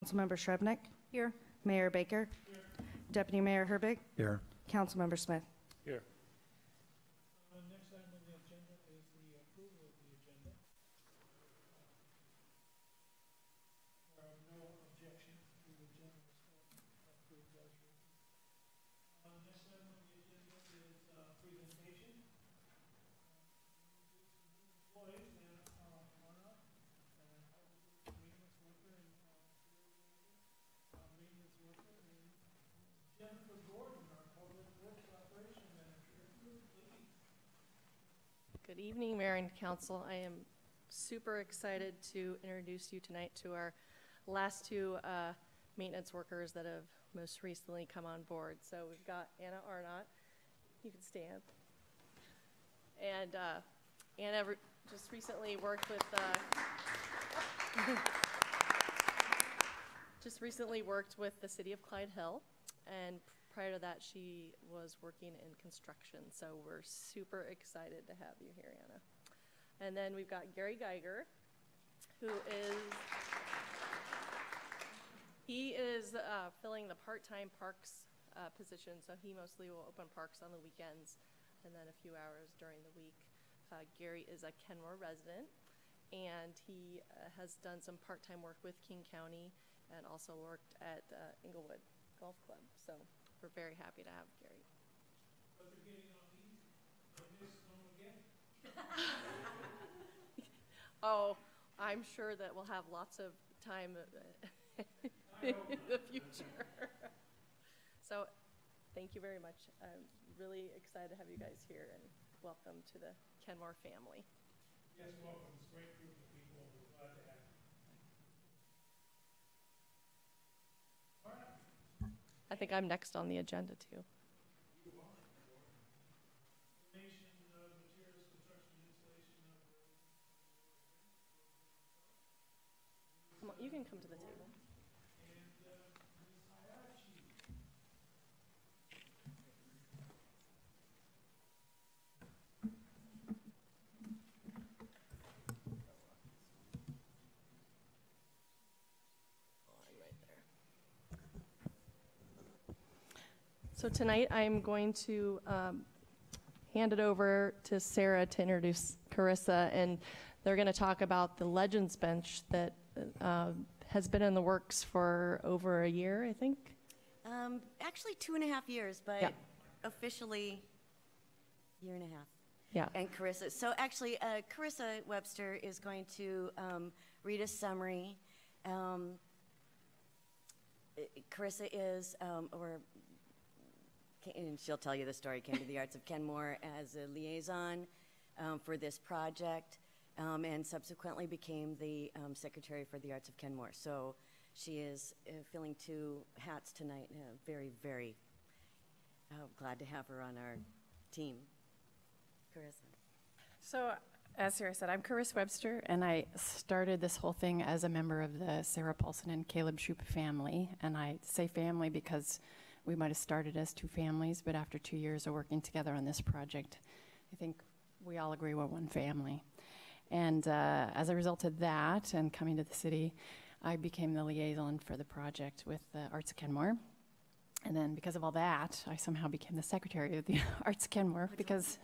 Councilmember Srebnick. Here. Mayor Baker. Here. Deputy Mayor Herbig. Here. Councilmember Smith. Here. Next item on the agenda is the approval of the agenda. There are no objections to the agenda approved as written. Next item on the agenda is presentation. Employees and Arnott, maintenance worker and maintenance worker and Jennifer Gordon, our public works operation manager. Please. Good evening, Mayor and Council. I am super excited to introduce you tonight to our last two maintenance workers that have most recently come on board. So we've got Anna Arnott. You can stand. And Anna just recently worked with the city of Clyde Hill, and prior to that she was working in construction. So we're super excited to have you here, Anna. And then we've got Geiger, who is filling the part-time parks position. So he mostly will open parks on the weekends and then a few hours during the week. Gary is a Kenmore resident, and he has done some part-time work with King County and also worked at Inglewood Golf Club. So we're very happy to have Gary. But they're getting on easy. I miss them again. Oh, I'm sure that we'll have lots of time in the future. So thank you very much. I'm really excited to have you guys here, and welcome to the Kenmore family. Yes, welcome. It's a great group of people. We're glad to have you. All right. I think I'm next on the agenda too. You are. Donation of materials, construction, installation of Come on, you can come to the table. and Ms. Hayashi. So tonight I'm going to hand it over to Sarah to introduce Carissa, and they're going to talk about the Legends Bench that has been in the works for over a year, I think. Actually 2.5 years, but Yeah. officially year and a half. Yeah. And Carissa. So actually, Carissa Webster is going to read a summary. Carissa is, and she'll tell you the story, came to the Arts of Kenmore as a liaison for this project, and subsequently became the secretary for the Arts of Kenmore. So she is filling 2 hats tonight. Very, very glad to have her on our team. Carissa. So, as Sarah said, I'm Carissa Webster, and I started this whole thing as a member of the Sarah Paulson and Caleb Shoup family. And I say family because we might have started as 2 families, but after 2 years of working together on this project, I think we all agree we're one family. And as a result of that, and coming to the city, I became the liaison for the project with the Arts of Kenmore. And then because of all that, I somehow became the secretary of the Arts of Kenmore because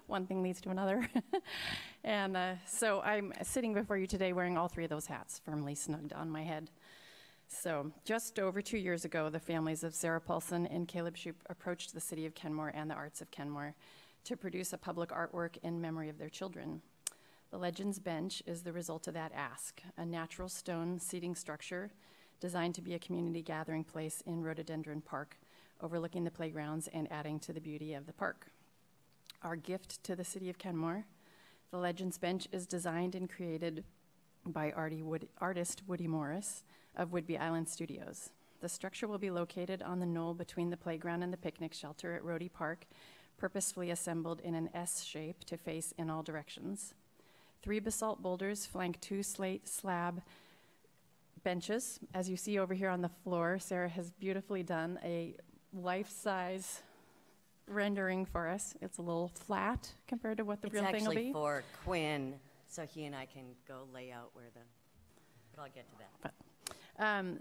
one thing leads to another. And so I'm sitting before you today wearing all 3 of those hats firmly snugged on my head. So just over 2 years ago, the families of Sarah Paulson and Caleb Shoup approached the city of Kenmore and the Arts of Kenmore to produce a public artwork in memory of their children. The Legends Bench is the result of that ask, a natural stone seating structure designed to be a community gathering place in Rhododendron Park, overlooking the playgrounds and adding to the beauty of the park. Our gift to the city of Kenmore, the Legends Bench, is designed and created by artist Woody Morris of Whidbey Island Studios. The structure will be located on the knoll between the playground and the picnic shelter at Rhodey Park, purposefully assembled in an S shape to face in all directions. 3 basalt boulders flank 2 slate slab benches. As you see over here on the floor, Sarah has beautifully done a life-size rendering for us. It's a little flat compared to what the real thing will be. It's actually for Quinn, so he and I can go lay out where but I'll get to that.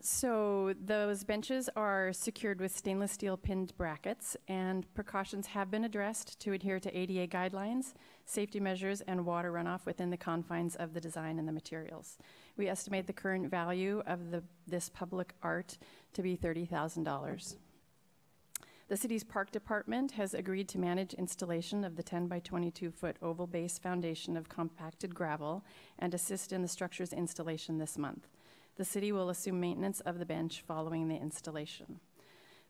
So those benches are secured with stainless steel pinned brackets, and precautions have been addressed to adhere to ADA guidelines, safety measures, and water runoff within the confines of the design and the materials. We estimate the current value of this public art to be $30,000. The city's park department has agreed to manage installation of the 10 by 22 foot oval base foundation of compacted gravel and assist in the structure's installation this month. The city will assume maintenance of the bench following the installation.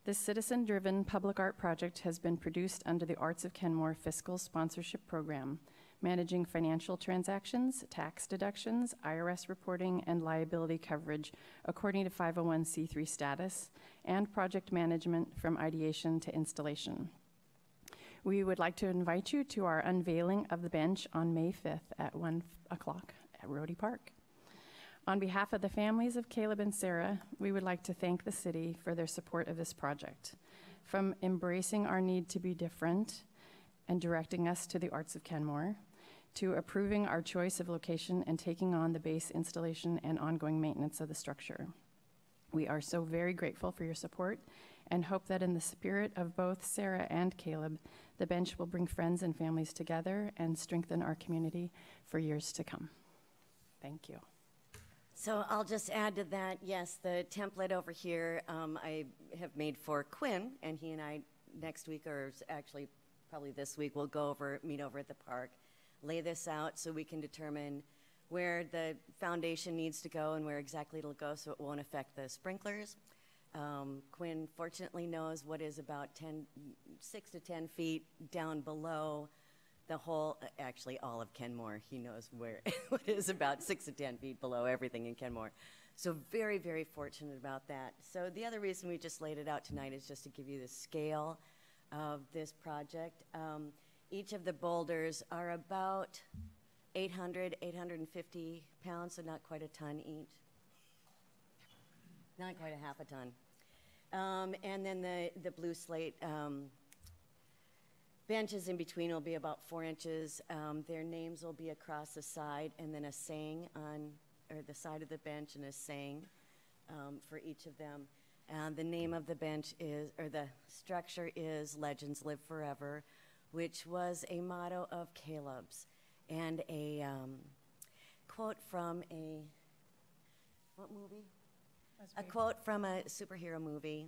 This citizen-driven public art project has been produced under the Arts of Kenmore Fiscal Sponsorship Program, managing financial transactions, tax deductions, IRS reporting, and liability coverage according to 501c3 status, and project management from ideation to installation. We would like to invite you to our unveiling of the bench on May 5th at 1 o'clock at Rhodey Park. On behalf of the families of Caleb and Sarah, we would like to thank the city for their support of this project. From embracing our need to be different and directing us to the Arts of Kenmore, to approving our choice of location and taking on the base installation and ongoing maintenance of the structure. We are so very grateful for your support and hope that in the spirit of both Sarah and Caleb, the bench will bring friends and families together and strengthen our community for years to come. Thank you. So I'll just add to that, yes, the template over here I have made for Quinn, and he and I next week, or actually probably this week, we'll meet over at the park, lay this out so we can determine where the foundation needs to go and where exactly it'll go so it won't affect the sprinklers. Quinn fortunately knows what is about 6 to 10 feet down below the whole, actually all of Kenmore. He knows where what is about 6 to 10 feet below everything in Kenmore. So very, very fortunate about that. So the other reason we just laid it out tonight is just to give you the scale of this project. Each of the boulders are about 850 pounds, so not quite a ton each. Not quite a half a ton. And then the blue slate benches in between will be about 4 inches. Their names will be across the side, and then a saying on or the side of the bench and a saying for each of them. The name of the bench is, or the structure is Legends Live Forever, which was a motto of Caleb's, and a quote from what movie? A quote from a superhero movie.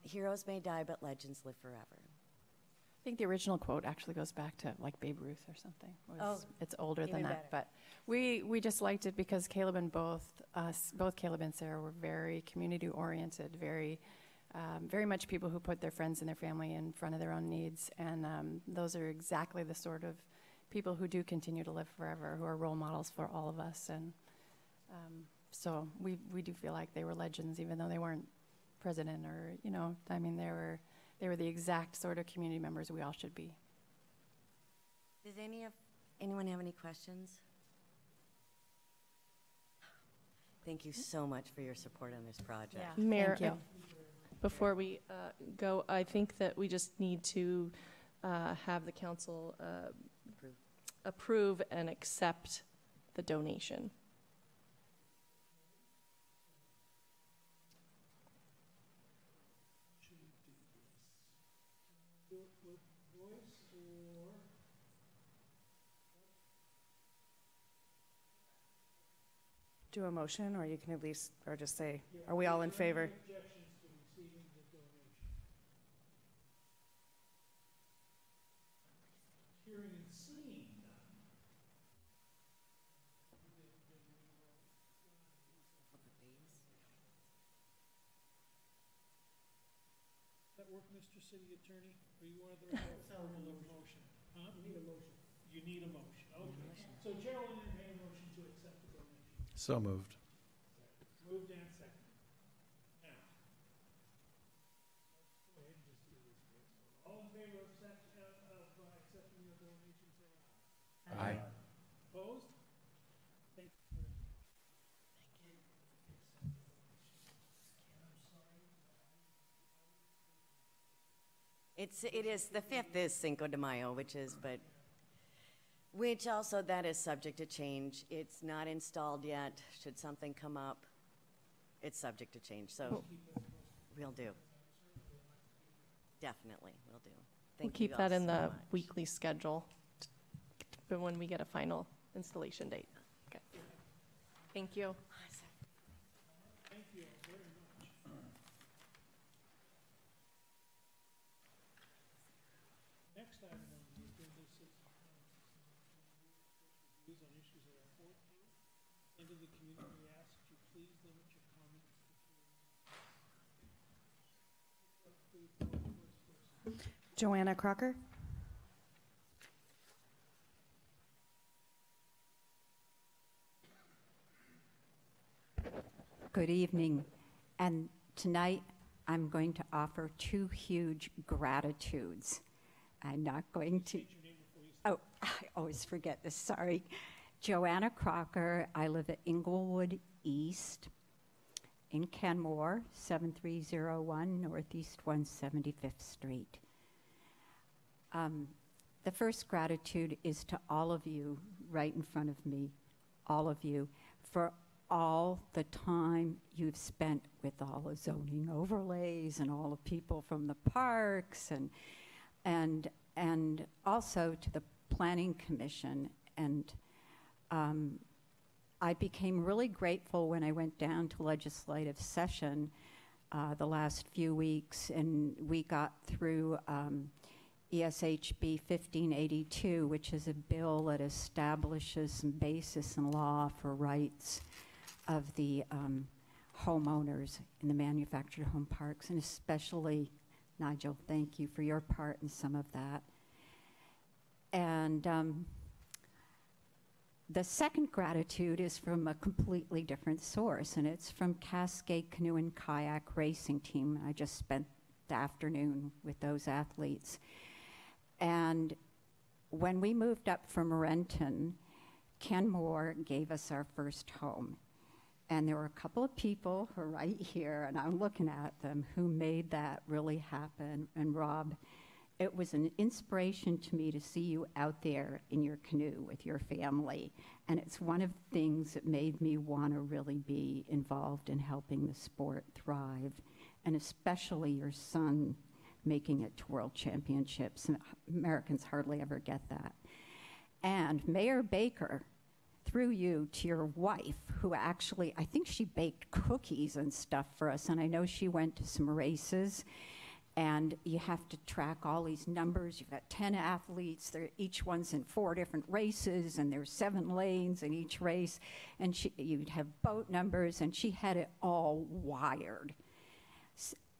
Heroes may die, but legends live forever. I think the original quote actually goes back to like Babe Ruth or something. It's older than that, better. but we just liked it because Caleb and both Caleb and Sarah were very community oriented, very much people who put their friends and their family in front of their own needs, and those are exactly the sort of people who do continue to live forever, who are role models for all of us, and so we do feel like they were legends, even though they weren't president or I mean they were the exact sort of community members we all should be. Does anyone have any questions? Thank you so much for your support on this project. Yeah. Mayor, Thank you. before we go, I think that we just need to have the council approve and accept the donation. Do it with voice or? Do a motion, or you can at least, or just say, are we all in favor? Objections to receiving the donation? Hearing and seeing none. That work, Mr. City Attorney? Or you wanted the formal motion? Huh? You need a motion. You need a motion, okay. So Chair will entertain a motion to accept the donation. So moved. Moved and seconded. Now, let's go ahead and just do this. All in favor of accepting the donation, say aye. Aye. Opposed? Thank you very much. Thank you. I'm sorry. It is, the 5th is Cinco de Mayo, which also that is subject to change. It's not installed yet. Should something come up, it's subject to change, so we'll do. Definitely, we'll do. We'll Thank you keep all that in so the much. weekly schedule but when we get a final installation date. Okay. Thank you. Thank you very much. Next item on the agenda is views on issues that are important to you. And to the community, we ask that you please limit your comments to 2 minutes. Joanna Crocker? Good evening. And tonight I'm going to offer 2 huge gratitudes. I'm not going to. Oh, I always forget this, sorry. Joanna Crocker, I live at Inglewood East in Kenmore, 7301 Northeast 175th Street. The first gratitude is to all of you right in front of me, all of you, for all the time you've spent with all the zoning overlays and all the people from the parks and also to the Planning Commission. And I became really grateful when I went down to legislative session the last few weeks, and we got through ESHB 1582, which is a bill that establishes some basis in law for rights of the homeowners in the manufactured home parks, and especially, Nigel, thank you for your part in some of that. And the second gratitude is from a completely different source, and it's from Cascade Canoe and Kayak Racing Team. I just spent the afternoon with those athletes. And when we moved up from Renton, Kenmore gave us our first home. And there were a couple of people who are right here, and I'm looking at them, who made that really happen. And Rob, it was an inspiration to me to see you out there in your canoe with your family. And it's one of the things that made me want to really be involved in helping the sport thrive, and especially your son making it to World Championships. And Americans hardly ever get that. And Mayor Baker, through you to your wife, who actually, I think she baked cookies and stuff for us, and I know she went to some races, and you have to track all these numbers. You've got 10 athletes, each one's in 4 different races, and there's 7 lanes in each race, and you'd have boat numbers, and she had it all wired.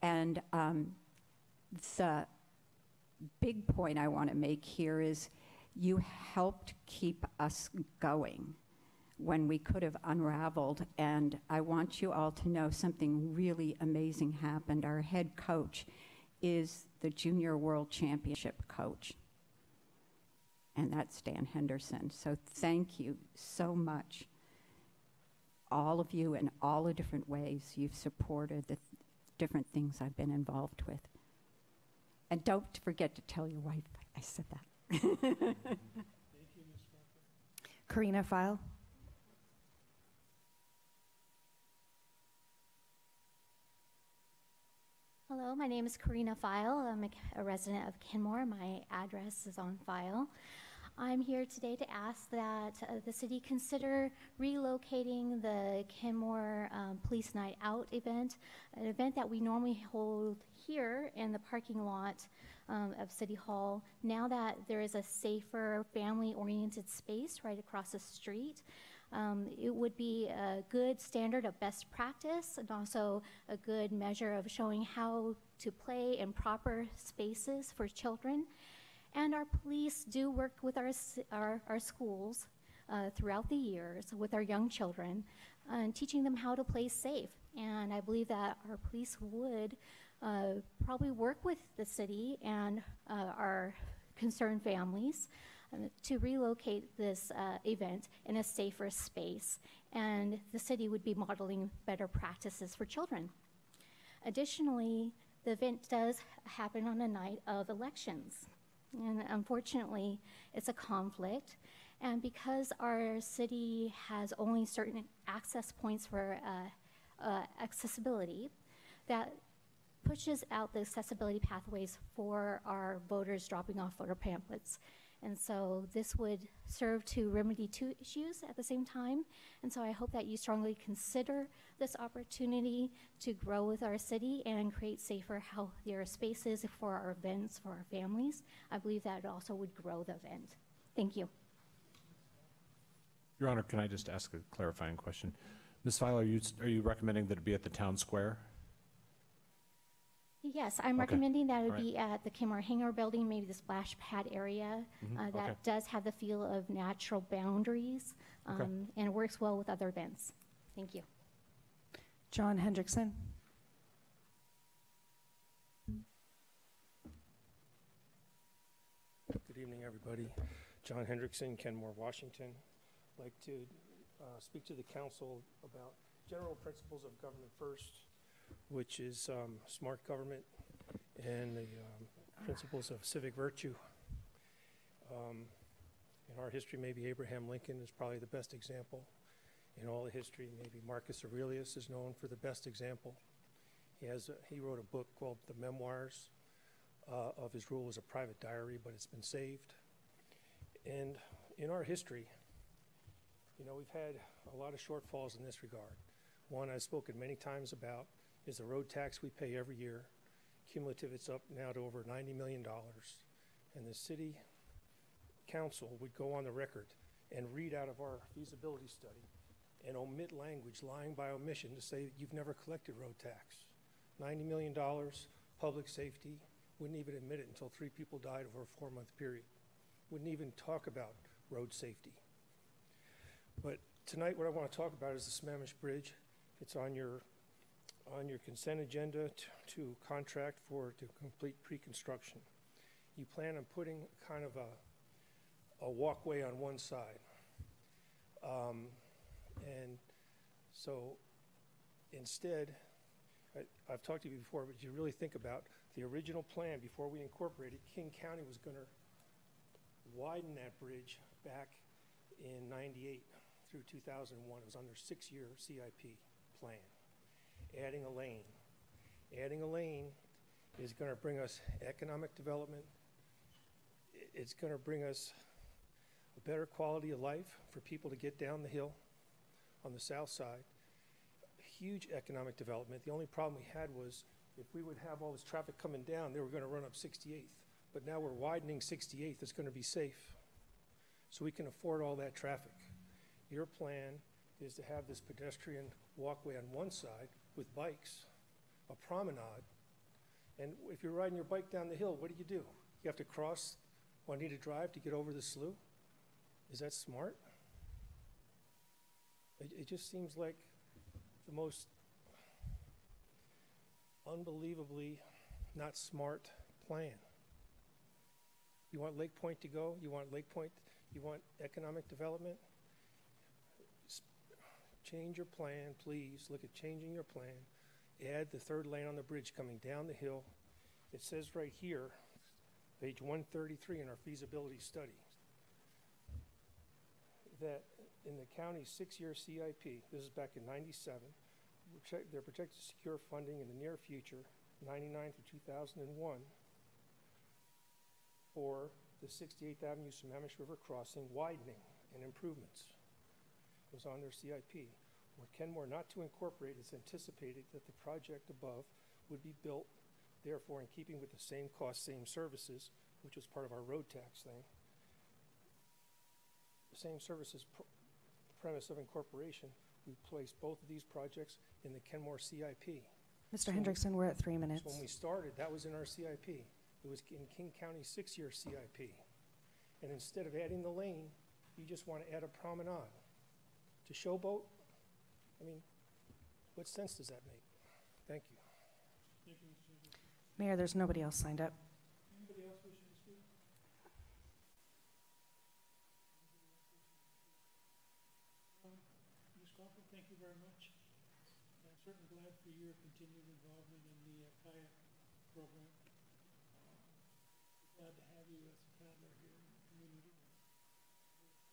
And the big point I want to make here is you helped keep us going when we could have unraveled. And I want you all to know something really amazing happened. Our head coach is the Junior World Championship coach, and that's Dan Henderson. So thank you so much, all of you, in all the different ways you've supported the different things I've been involved with. And don't forget to tell your wife I said that. Thank you, Ms. Walker. Karina File? Hello, my name is Karina File. I'm a resident of Kenmore. My address is on file. I'm here today to ask that the city consider relocating the Kenmore Police Night Out event, an event that we normally hold here in the parking lot of City Hall. Now that there is a safer, family-oriented space right across the street, it would be a good standard of best practice and also a good measure of showing how to play in proper spaces for children. And our police do work with our schools throughout the years with our young children and teaching them how to play safe. And I believe that our police would probably work with the city and our concerned families to relocate this event in a safer space. And the city would be modeling better practices for children. Additionally, the event does happen on a night of elections. And unfortunately, it's a conflict. And because our city has only certain access points for accessibility that pushes out the accessibility pathways for our voters dropping off voter pamphlets. And so this would serve to remedy two issues at the same time. And so I hope that you strongly consider this opportunity to grow with our city and create safer, healthier spaces for our events, for our families. I believe that it also would grow the event. Thank you. Your Honor, can I just ask a clarifying question? Ms. Feiler, are you recommending that it be at the town square? Yes, I'm Okay. recommending that it All right. be at the Kenmore Hangar Building, maybe the splash pad area. That Okay. does have the feel of natural boundaries Okay. and works well with other events. Thank you. John Hendrickson. Good evening, everybody. John Hendrickson, Kenmore, Washington. I'd like to speak to the council about general principles of government first, which is smart government, and the principles of civic virtue. In our history, maybe Abraham Lincoln is probably the best example. In all the history, maybe Marcus Aurelius is known for the best example. He wrote a book called The Memoirs of his rule as a private diary, but it's been saved. And in our history, you know, we've had a lot of shortfalls in this regard. One I've spoken many times about is the road tax we pay every year. Cumulative, it's up now to over $90 million. And the city council would go on the record and read out of our feasibility study and omit language, lying by omission, to say that you've never collected road tax. $90 million, public safety, wouldn't even admit it until 3 people died over a 4-month period. Wouldn't even talk about road safety. But tonight what I want to talk about is the Sammamish Bridge. It's on your consent agenda to contract to complete pre-construction. You plan on putting kind of a walkway on one side. And so instead, I've talked to you before, but you really think about the original plan before we incorporated, King County was going to widen that bridge back in 98 through 2001. It was on their 6-year CIP plan. Adding a lane. Adding a lane is going to bring us economic development. It's going to bring us a better quality of life for people to get down the hill on the south side. Huge economic development. The only problem we had was if we would have all this traffic coming down, they were going to run up 68th. But now we're widening 68th. It's going to be safe. So we can afford all that traffic. Your plan is to have this pedestrian walkway on one side with bikes, a promenade. And if you're riding your bike down the hill, what do? You have to cross Juanita Drive to get over the slough? Is that smart? It just seems like the most unbelievably not smart plan. You want Lake Point to go? You want economic development? Change your plan, please. Look at changing your plan. Add the 3rd lane on the bridge coming down the hill. It says right here, page 133 in our feasibility study, that in the county's 6-year CIP, this is back in 97, they're projected to secure funding in the near future, 99 through 2001, for the 68th Avenue Sammamish River crossing widening and improvements. It was on their CIP. Were Kenmore not to incorporate, it's anticipated that the project above would be built, therefore in keeping with the same cost, same services, which was part of our road tax thing. The same services premise of incorporation, we placed both of these projects in the Kenmore CIP. Mr. Hendrickson, we're at 3 minutes. So when we started, that was in our CIP. It was in King County's 6-year CIP. And instead of adding the lane, you just want to add a promenade. To showboat? I mean, what sense does that make? Thank you. Thank you, Mr. Hendrickson. Mayor, there's nobody else signed up. Anybody else wishing to speak? Ms. Coughlin, thank you very much. I'm certainly glad for your continued involvement in the kayak program. Glad to have you as a paddler here in the community.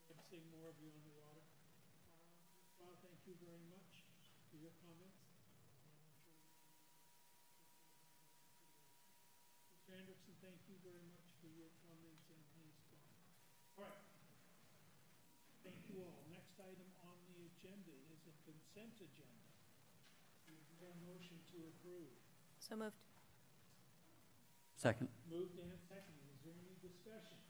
Glad to see more of you on the water. Ms. Fowle, thank you very much for your comments. you very much for your comments and his comments. All right. Thank you all. Next item on the agenda is a consent agenda. We've got a motion to approve. So moved. Second. Moved and seconded. Is there any discussion?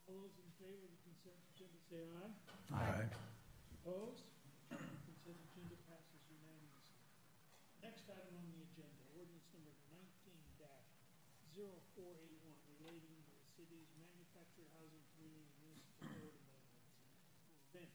All those in favor of the consent agenda say aye. Aye. Opposed? Consent agenda passes unanimously. Next item on the agenda, ordinance number 19-0481, relating to the city's manufactured housing community municipal code amendments. Vince.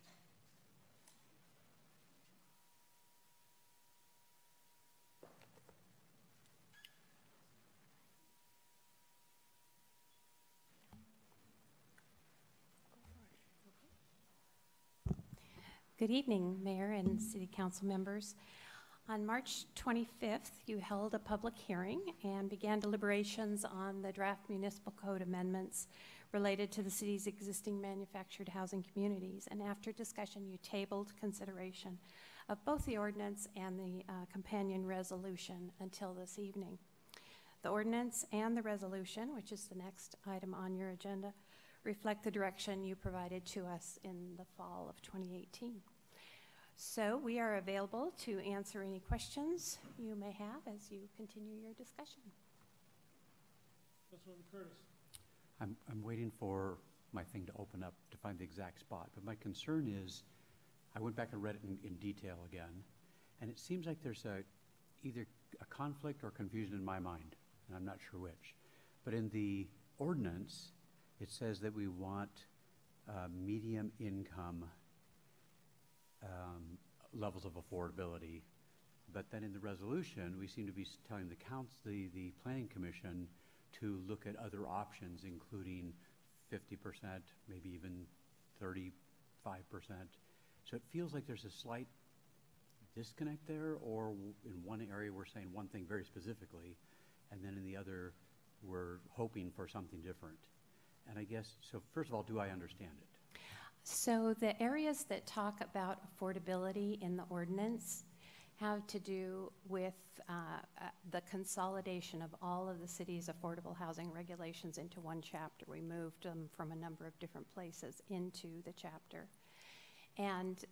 Good evening, Mayor and City Council members. On March 25th, you held a public hearing and began deliberations on the draft municipal code amendments related to the city's existing manufactured housing communities. And after discussion, you tabled consideration of both the ordinance and the companion resolution until this evening. The ordinance and the resolution, which is the next item on your agenda, reflect the direction you provided to us in the fall of 2018. So we are available to answer any questions you may have as you continue your discussion. Councilmember Curtis. I'm waiting for my thing to open up to find the exact spot, but my concern is, I went back and read it in detail again, and it seems like there's either a conflict or confusion in my mind, and I'm not sure which. But in the ordinance, it says that we want medium income levels of affordability, but then in the resolution, we seem to be telling the Planning Commission to look at other options, including 50%, maybe even 35%. So it feels like there's a slight disconnect there, or in one area we're saying one thing very specifically, and then in the other we're hoping for something different. And I guess, so first of all, do I understand it? So the areas that talk about affordability in the ordinance have to do with the consolidation of all of the city's affordable housing regulations into one chapter. We moved them from a number of different places into the chapter. And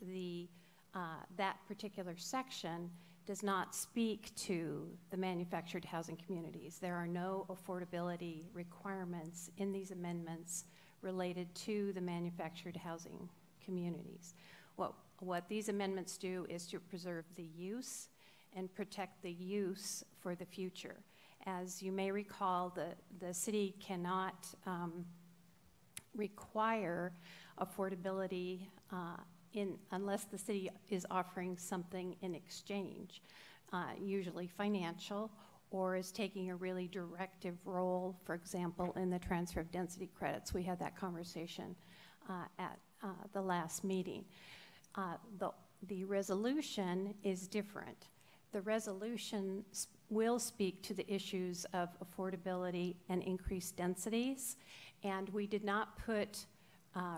that particular section does not speak to the manufactured housing communities. There are no affordability requirements in these amendments related to the manufactured housing communities. What these amendments do is to preserve the use and protect the use for the future. As you may recall, the city cannot require affordability unless the city is offering something in exchange, usually financial, or is taking a really directive role, for example, in the transfer of density credits. We had that conversation at the last meeting. The resolution is different. The resolution will speak to the issues of affordability and increased densities, and we did not put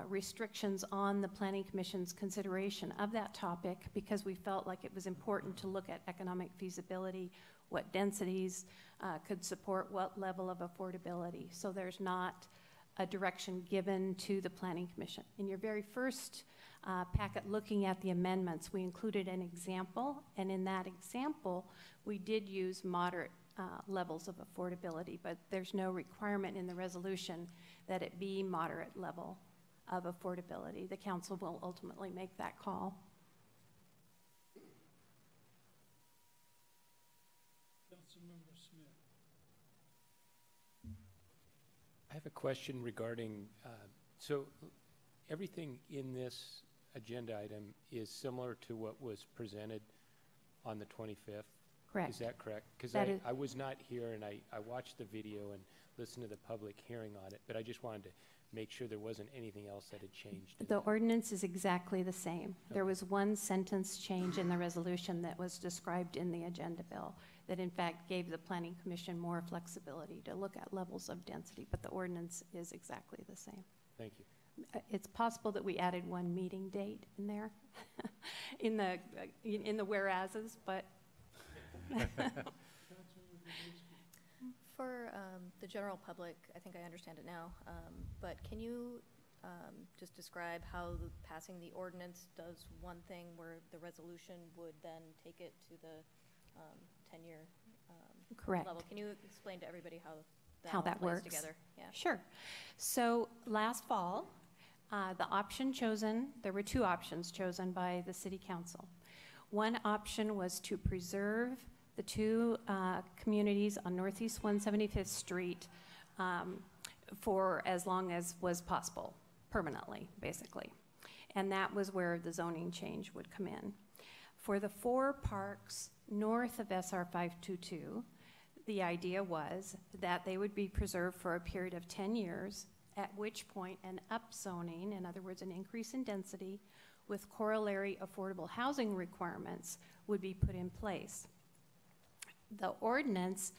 restrictions on the Planning Commission's consideration of that topic because we felt like it was important to look at economic feasibility, what densities could support what level of affordability. So there's not a direction given to the Planning Commission. In your very first packet looking at the amendments, we included an example, and in that example, we did use moderate levels of affordability, but there's no requirement in the resolution that it be moderate level of affordability. The council will ultimately make that call. Councilmember Smith. I have a question regarding, so everything in this agenda item is similar to what was presented on the 25th? Correct. Is that correct? Because I was not here, and I watched the video and listened to the public hearing on it, but I just wanted to make sure there wasn't anything else that had changed. The ordinance is exactly the same. Okay. There was one sentence change in the resolution that was described in the agenda bill that in fact gave the Planning Commission more flexibility to look at levels of density, but the ordinance is exactly the same. Thank you. It's possible that we added one meeting date in there, in the whereases, but. For the general public, I think I understand it now, but can you just describe how passing the ordinance does one thing where the resolution would then take it to the 10-year Correct. level? Can you explain to everybody how how that plays works together? Yeah. Sure. So last fall, the option chosen, there were two options chosen by the City Council. One option was to preserve the two communities on Northeast 175th Street for as long as was possible, permanently, basically. And that was where the zoning change would come in. For the 4 parks north of SR 522, the idea was that they would be preserved for a period of 10 years, at which point an upzoning, in other words, an increase in density, with corollary affordable housing requirements would be put in place. The ordinance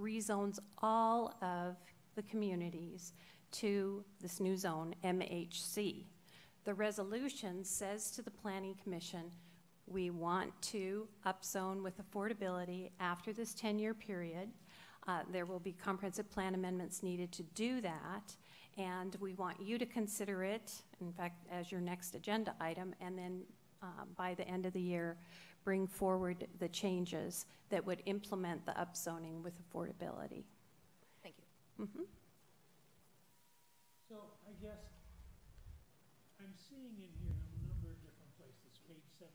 rezones all of the communities to this new zone, MHC. The resolution says to the Planning Commission, we want to upzone with affordability after this 10-year period. There will be comprehensive plan amendments needed to do that, and we want you to consider it, in fact, as your next agenda item, and then by the end of the year, bring forward the changes that would implement the upzoning with affordability. Thank you. Mm-hmm. So I guess I'm seeing in here a number of different places. Page 17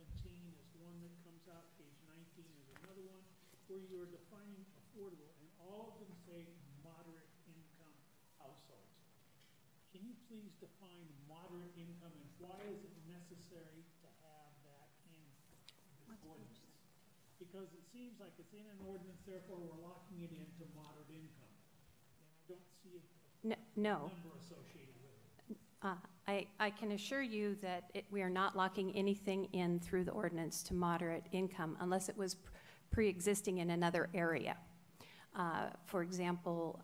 is one that comes out, page 19 is another one, where you're defining affordable, and all of them say moderate income households. Can you please define moderate income, and why is it necessary to have that in this ordinance? Because it seems like it's in an ordinance, therefore we're locking it into moderate income. And I don't see a No. number associated with it. I can assure you that we are not locking anything in through the ordinance to moderate income unless it was pre-existing in another area. For example,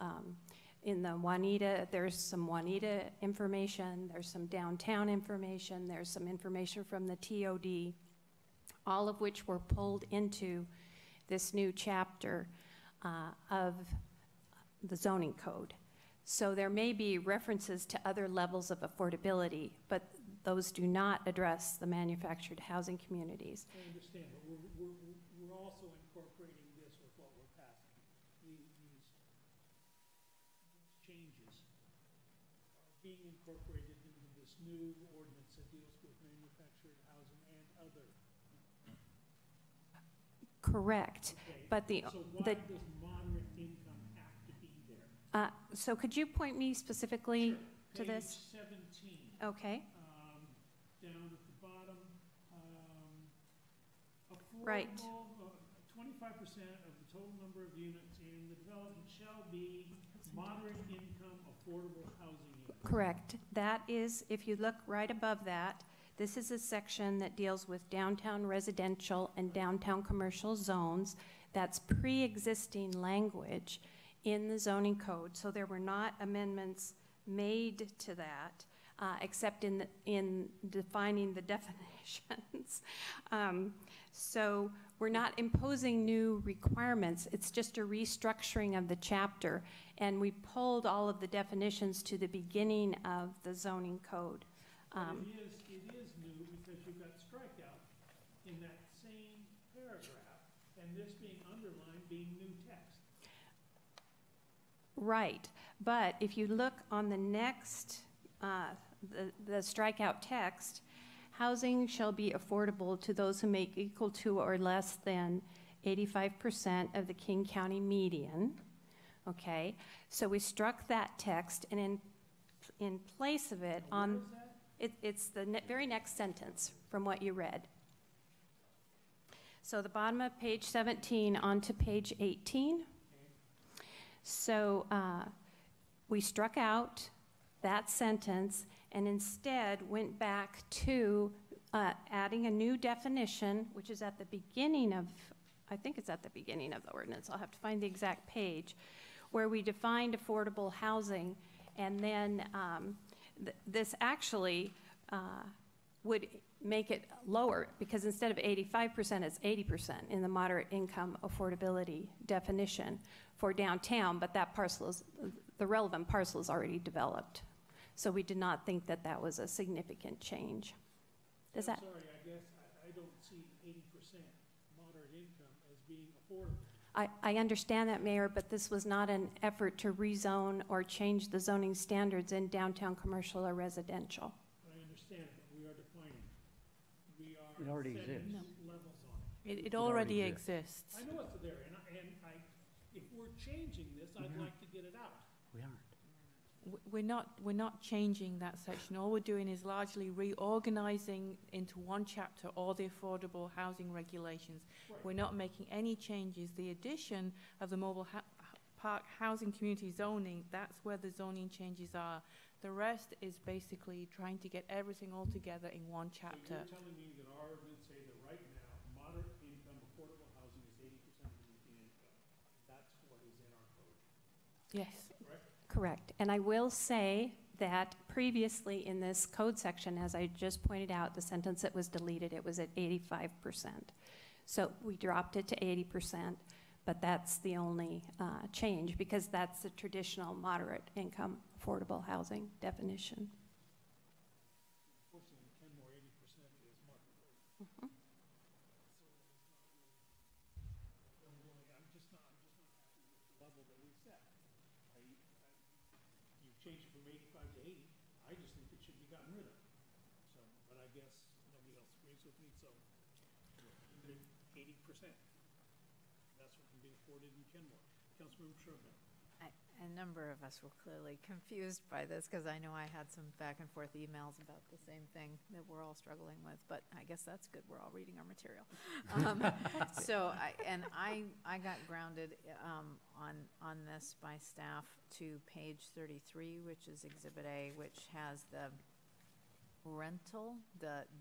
in the Juanita, there's some Juanita information, there's some downtown information, there's some information from the TOD, all of which were pulled into this new chapter of the zoning code. So there may be references to other levels of affordability, but those do not address the manufactured housing communities. I understand, but we're also incorporating this with what we're passing. These changes are being incorporated into this new ordinance that deals with manufactured housing and other. Correct, Okay. but So why does moderate income have to be there? so could you point me specifically to this? Page 17. Okay. Down at the bottom, affordable, Right. 25% of the total number of units in the development shall be moderate income affordable housing units. Correct. That is, if you look right above that, this is a section that deals with downtown residential and downtown commercial zones. That's pre-existing language in the zoning code. So there were not amendments made to that, except in defining the definitions. So we're not imposing new requirements. It's just a restructuring of the chapter. And we pulled all of the definitions to the beginning of the zoning code. It is new because you've got strikeout in that same paragraph, and this being underlined being new text. Right, but if you look on the next, the strikeout text, housing shall be affordable to those who make equal to or less than 85% of the King County median. Okay, so we struck that text, and in place of it, on it's the very next sentence from what you read. So the bottom of page 17 onto page 18. So we struck out that sentence and instead went back to adding a new definition, which is at the beginning of, I think it's at the beginning of the ordinance. I'll have to find the exact page, where we defined affordable housing, and then this actually would make it lower, because instead of 85%, it's 80% in the moderate income affordability definition for downtown, but that parcel is, the relevant parcel is already developed. So we did not think that that was a significant change. Does that? I'm sorry, I guess I don't see 80% moderate income as being affordable. I understand that, Mayor, but this was not an effort to rezone or change the zoning standards in downtown commercial or residential. I understand, but we are defining. We are It already setting exists. levels on it. It already exists. I know it's there, and if we're changing this, I'd like to get it out. We aren't. We're not changing that section. All we're doing is largely reorganizing into one chapter all the affordable housing regulations. Right. We're not making any changes. The addition of the mobile park housing community zoning, that's where the zoning changes are. The rest is basically trying to get everything all together in one chapter. So you're telling me that our ordinance say that right now, moderate income affordable housing is 80% of the median income. That's what is in our code. Yes. Correct. And I will say that previously in this code section, as I just pointed out, the sentence that was deleted, it was at 85%. So we dropped it to 80%, but that's the only change, because that's the traditional moderate income affordable housing definition. Unfortunately, in Kenmore, 80% is market rate. Mm-hmm. I'm just not happy with the level that we set. Change it from 85 to 80. I just think it should be gotten rid of. So, but I guess nobody else agrees with me, so 80%. That's what can be afforded in Kenmore. Councilmember Sherman. A number of us were clearly confused by this, because I know I had some back and forth emails about the same thing that we're all struggling with, but I guess that's good. We're all reading our material. So I got grounded on this by staff to page 33, which is Exhibit A, which has the rental,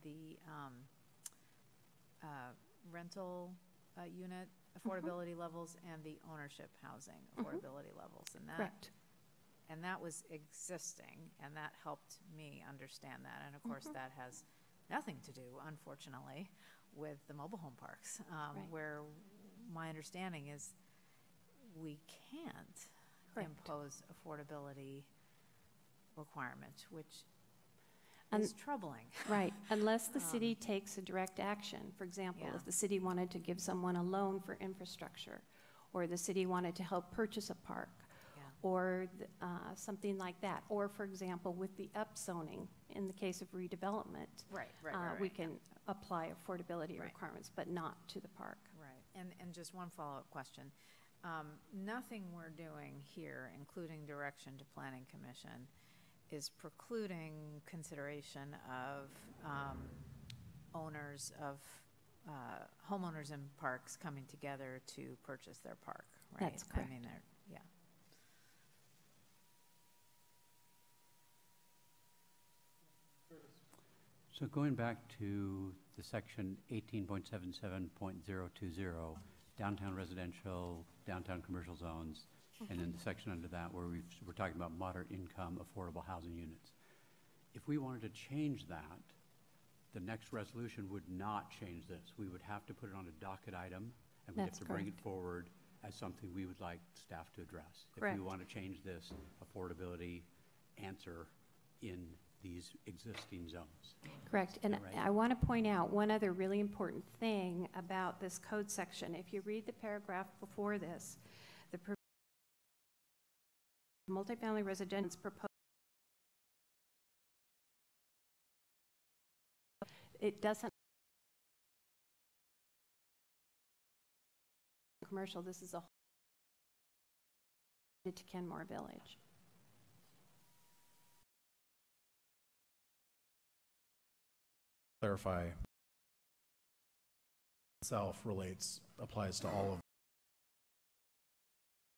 the rental unit affordability levels and the ownership housing affordability levels, and that Correct. And that was existing, and that helped me understand that. And of course, that has nothing to do, unfortunately, with the mobile home parks, where my understanding is we can't impose affordability requirements, which is troubling. Right, unless the city takes a direct action. For example, if the city wanted to give someone a loan for infrastructure, or the city wanted to help purchase a park, or something like that. Or, for example, with the upzoning, in the case of redevelopment, we can apply affordability requirements, but not to the park. Right, and just one follow-up question. Nothing we're doing here, including direction to Planning Commission, is precluding consideration of owners of homeowners in parks coming together to purchase their park, right? That's correct. I mean, So going back to the section 18.77.020, downtown residential, downtown commercial zones, and then the section under that where we're talking about moderate income affordable housing units. If we wanted to change that, the next resolution would not change this. We would have to put it on a docket item, and we'd have to bring it forward as something we would like staff to address. Correct. If we want to change this affordability answer in these existing zones. Correct, and I want to point out one other really important thing about this code section. If you read the paragraph before this, the multifamily residence proposed, it doesn't commercial. This is a to Kenmore Village. Clarify itself applies to all of,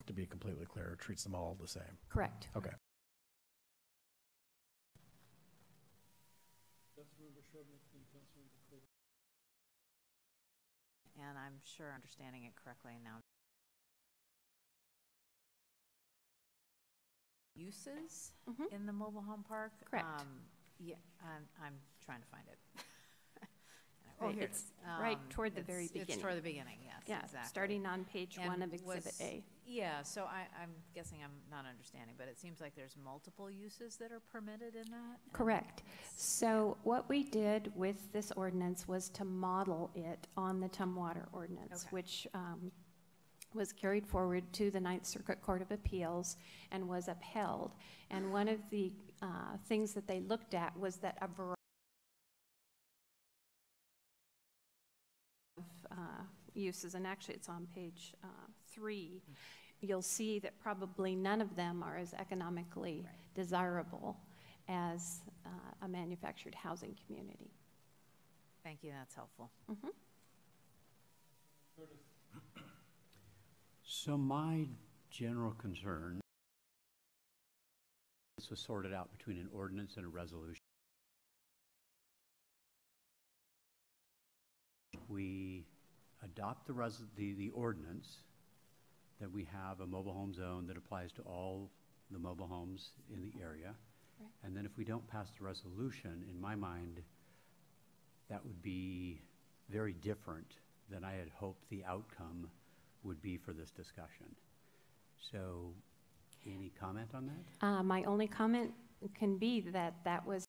to be completely clear, treats them all the same. Correct. Okay. and I'm sure understanding it correctly now. Uses in the mobile home park? Correct. Yeah, I'm trying to find it. Oh, Right, here it it's is. right toward the very It's beginning. toward the beginning, yes, Yeah, exactly. starting on page 1 of And Exhibit was- A. Yeah, so I'm guessing I'm not understanding, but it seems like there's multiple uses that are permitted in that? and Correct. it's- So what we did with this ordinance was to model it on the Tumwater ordinance, Okay. which was carried forward to the Ninth Circuit Court of Appeals and was upheld. And one of the things that they looked at was that a variety of uses, and actually it's on page 3, you'll see that probably none of them are as economically desirable as a manufactured housing community. Thank you, that's helpful. Mhm. So my general concern, this was sorted out between an ordinance and a resolution. We adopt the ordinance that we have a mobile home zone that applies to all the mobile homes in the area. Right. And then if we don't pass the resolution, in my mind, that would be very different than I had hoped the outcome would be for this discussion. So, any comment on that? My only comment can be that that was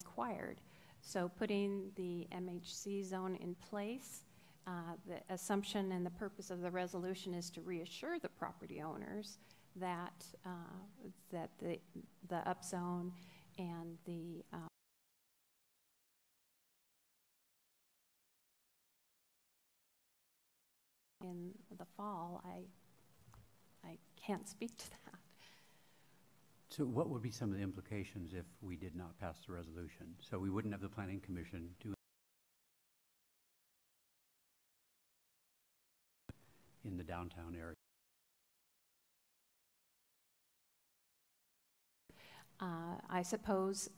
required. So putting the MHC zone in place, the assumption and the purpose of the resolution is to reassure the property owners that that the upzone and the in the fall. I can't speak to that. So what would be some of the implications if we did not pass the resolution? So we wouldn't have the planning commission do in the downtown area. I suppose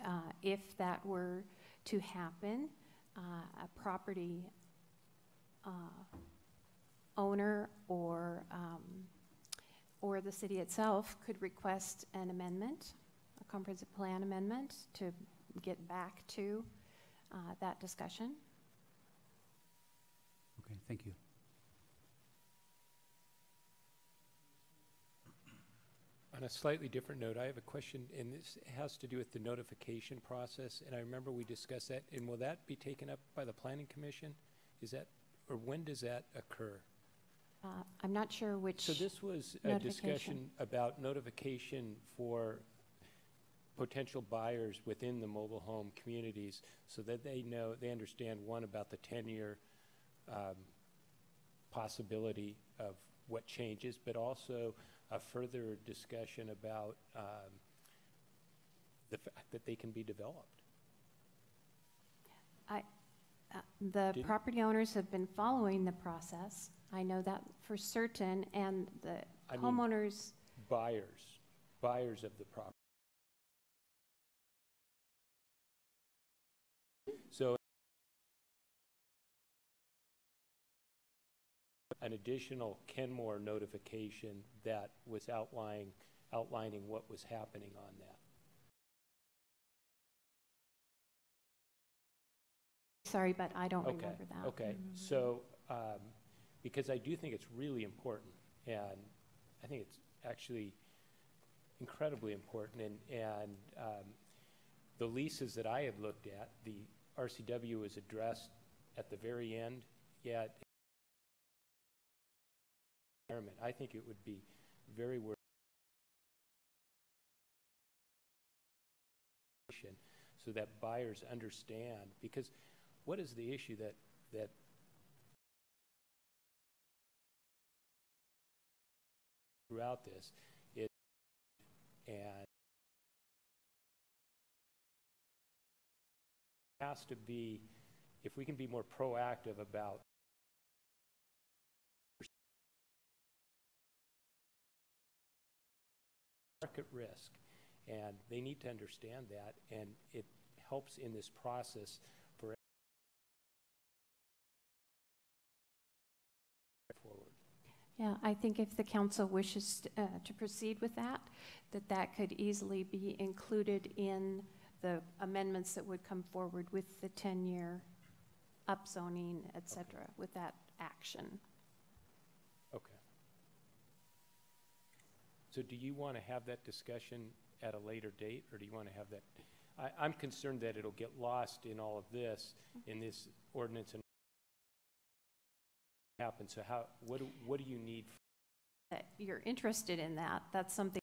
if that were to happen, a property owner or the city itself could request an amendment, a comprehensive plan amendment, to get back to that discussion. Okay, thank you. On a slightly different note, I have a question, and this has to do with the notification process, and I remember we discussed that, and will that be taken up by the Planning Commission? Is that, or when does that occur? I'm not sure which. So this was a discussion about notification for potential buyers within the mobile home communities so that they know, they understand, one, about the 10-year possibility of what changes, but also a further discussion about the fact that they can be developed. The property owners have been following the process. I know that for certain, and the homeowners. Buyers of the property. So an additional Kenmore notification that was outlining what was happening on that. Sorry, but I don't remember that. Okay, so because I do think it's really important, and I think it's actually incredibly important, and the leases that I had looked at, the RCW was addressed at the very end, yet I think it would be very worth so that buyers understand, because what is the issue that throughout this is, and it has to be, if we can be more proactive about market risk, and they need to understand that, and it helps in this process for forward. Yeah, I think if the council wishes to proceed with that, that could easily be included in the amendments that would come forward with the 10-year upzoning, et cetera, with that action. Okay. So do you want to have that discussion at a later date, or do you want to have that? I'm concerned that it'll get lost in all of this, in this ordinance and happen. So what do you need? That you're interested in that, that's something.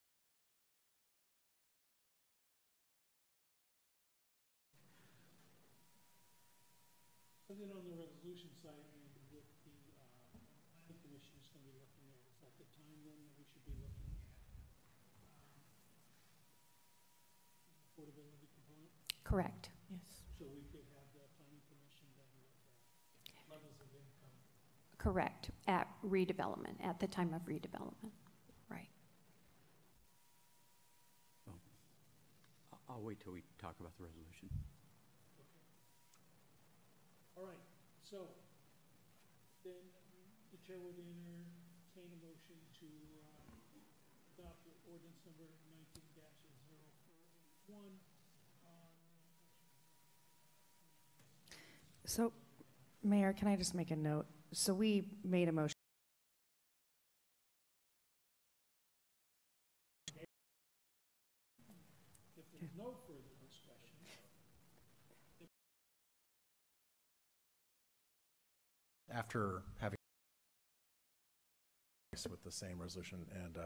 So then on the resolution side, and with the planning commission is going to be looking at, is that the time then that we should be looking at affordability component? Correct. Yes. So we could have the planning commission then look at levels of income. Correct, at redevelopment, at the time of redevelopment, right. Well, I'll wait till we talk about the resolution. Okay. All right, so then the chair would entertain a motion to adopt ordinance number 19-0481. So, Mayor, can I just make a note? So we made a motion. If there's no further discussion, After having with the same resolution and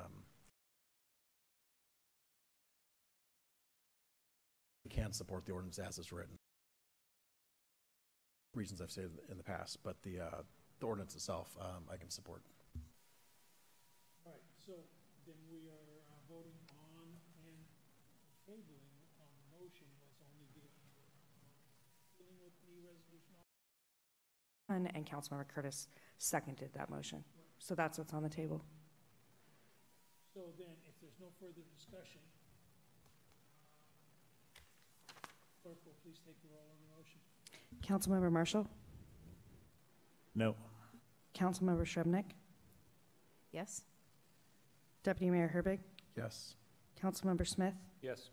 we can support the ordinance as is written. Reasons I've stated in the past, but the ordinance itself I can support. all right, so then we are voting on and tabling on the motion was only dealing with the resolution. And Councilmember Curtis seconded that motion. So that's what's on the table. So then, if there's no further discussion, clerk will please take the roll on the motion. Councilmember Marshall? No. Councilmember Shrubnik? Yes? Deputy Mayor Herbig? Yes. Councilmember Smith? Yes.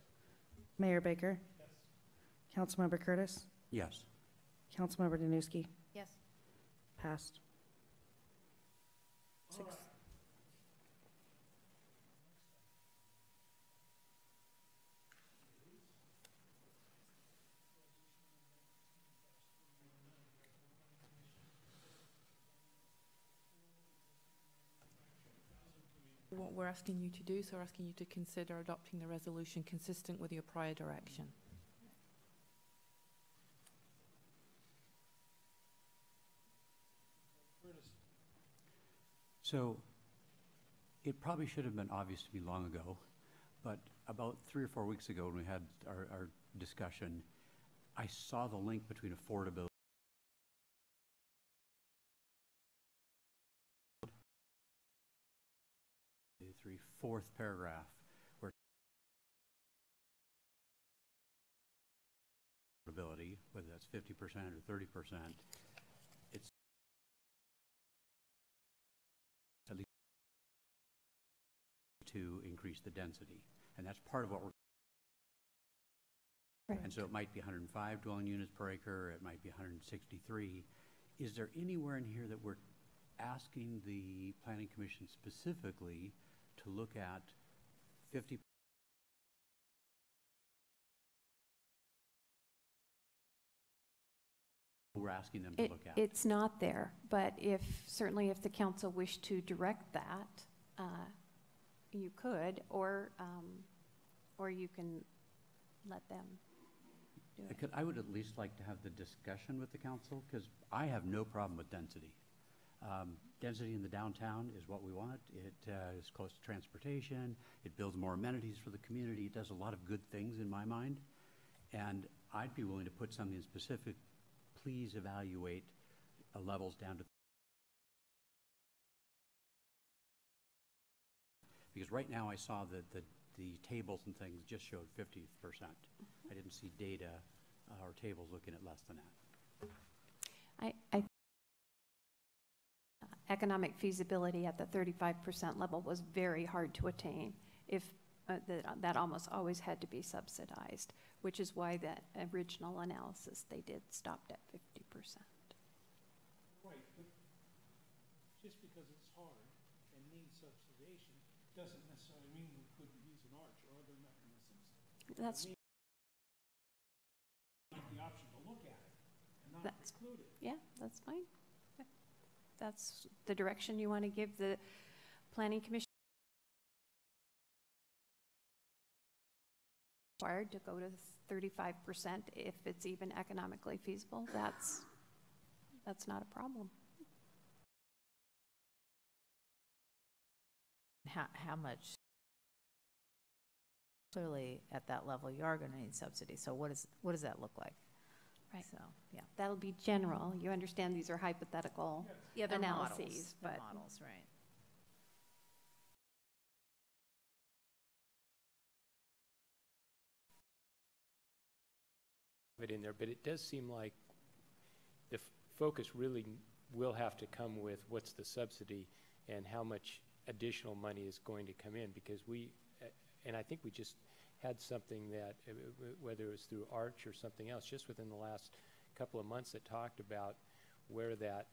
Mayor Baker? Yes. Councilmember Curtis? Yes. Councilmember Danuski? Yes. Passed. 6. All right. What we're asking you to do, so we're asking you to consider adopting the resolution consistent with your prior direction. So it probably should have been obvious to me long ago, but about 3 or 4 weeks ago when we had our discussion, I saw the link between affordability fourth paragraph where affordability, whether that's 50% or 30%, it's at least to increase the density, and that's part of what we're. Right. And so it might be 105 dwelling units per acre, it might be 163. Is there anywhere in here that we're asking the Planning Commission specifically to look at 50%? We're asking them to look at. It's not there, but certainly if the council wished to direct that, you could, or you can let them do it. I would at least like to have the discussion with the council, because I have no problem with density. Density in the downtown is what we want. It is close to transportation. It builds more amenities for the community. It does a lot of good things in my mind. And I'd be willing to put something specific. Please evaluate levels down to. Because right now I saw that the tables and things just showed 50%. I didn't see data or tables looking at less than that. economic feasibility at the 35% level was very hard to attain. If that almost always had to be subsidized, which is why that original analysis they did stopped at 50%. Right, but just because it's hard and needs subsidization doesn't necessarily mean we couldn't use an arch or other mechanisms. That's the option to look at it and not preclude it. Yeah, that's fine. Yeah. That's the direction you want to give the Planning Commission. Required to go to 35% if it's even economically feasible. That's not a problem. How much? Clearly, at that level, you are going to need subsidy. So what does that look like? Right. So yeah, That'll be general. You understand these are hypothetical they're analyses, models. but They're models, right? It in there, but it does seem like the focus really will have to come with what's the subsidy and how much additional money is going to come in, because and I think we just had something that, whether it was through Arch or something else, just within the last couple of months that talked about where the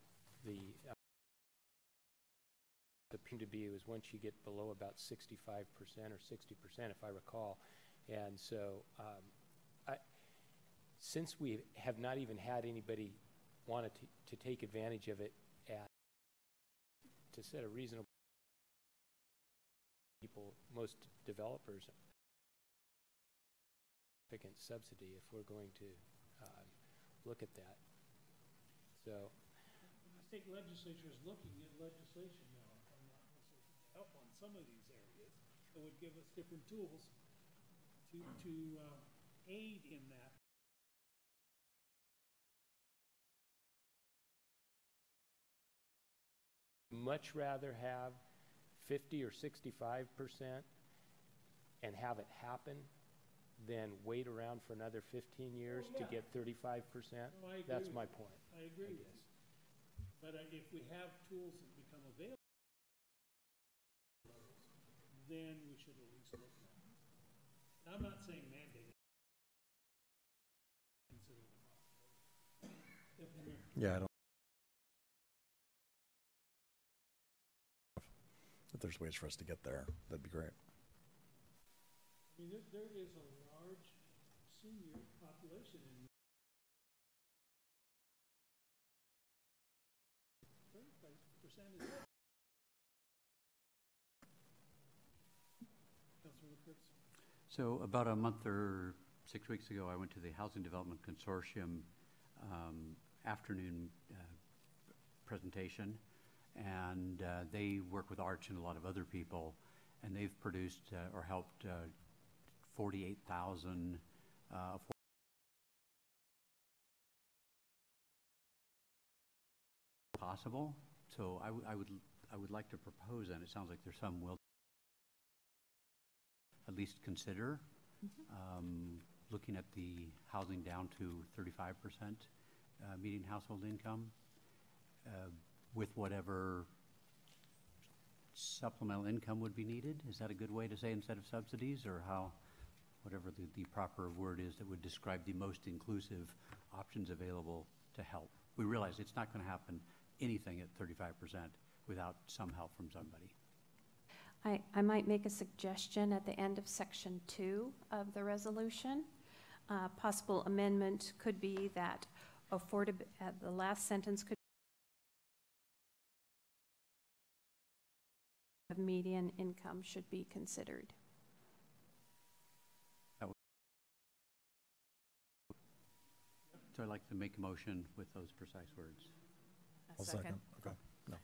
seemed to be was once you get below about 65% or 60%, if I recall. And so since we have not even had anybody want to take advantage of it to set a reasonable people, most developers, significant subsidy if we're going to look at that. So The state legislature is looking at legislation now, if I'm not mistaken, to help on some of these areas that would give us different tools to aid in that. much rather have 50 or 65% and have it happen than wait around for another 15 years to get 35%. No, I agree That's with my you. point. I agree with you. But if we have tools that become available, then we should at least look at it. Now, I'm not saying mandate it. Consider the possibility. Yeah, I don't. If there's ways for us to get there, that'd be great. I mean, there is a large senior population in 35% is it. Councilmember Kurtz. So about a month or 6 weeks ago, I went to the Housing Development Consortium afternoon presentation, and they work with Arch and a lot of other people, and they've produced or helped 48,000 possible. So I would like to propose, and it sounds like there's some will at least consider looking at the housing down to 35% median household income with whatever supplemental income would be needed. Is that a good way to say instead of subsidies, or how, whatever the proper word is that would describe the most inclusive options available to help? We realize it's not going to happen anything at 35% without some help from somebody. I might make a suggestion at the end of section 2 of the resolution. Possible amendment could be that the last sentence could of median income should be considered. So I'd like to make a motion with those precise words. I'll second. Okay. No.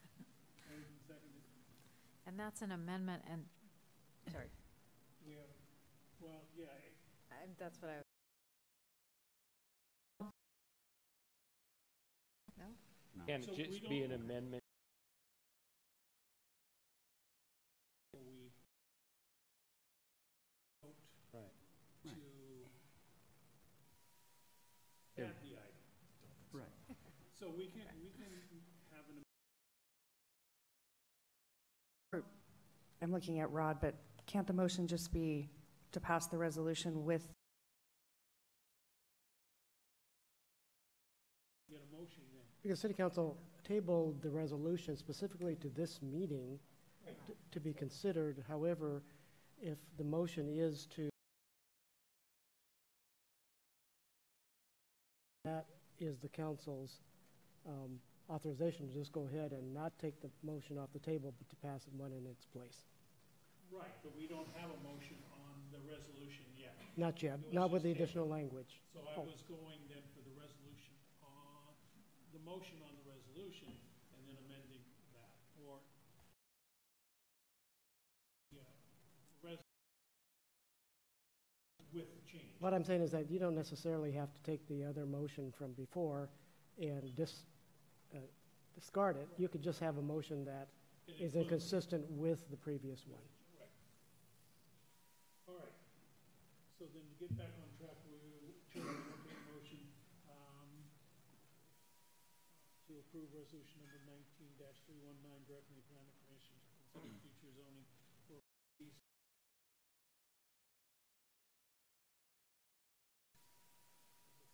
And that's an amendment, and, sorry. Yeah, well, yeah. That's what I. No? No. Can So it we just be an don't- amendment? We vote Right. to Yeah. add the item. Right. So we can I'm looking at Rod, but can't the motion just be to pass the resolution with? You got a motion then. Because City Council tabled the resolution specifically to this meeting to be considered. However, if the motion is to, that is the council's authorization to just go ahead and not take the motion off the table, but to pass one in its place. Right, but we don't have a motion on the resolution yet. Not yet, not with the additional language. So I was going then for the resolution on, the motion on the resolution, and then amending that, or, yeah, with change. What I'm saying is that you don't necessarily have to take the other motion from before and discard it. You could just have a motion that is inconsistent with the previous one. All right. So then to get back on track, we'll take a motion to approve resolution number 19-319, directing the planning commission to consider future zoning for these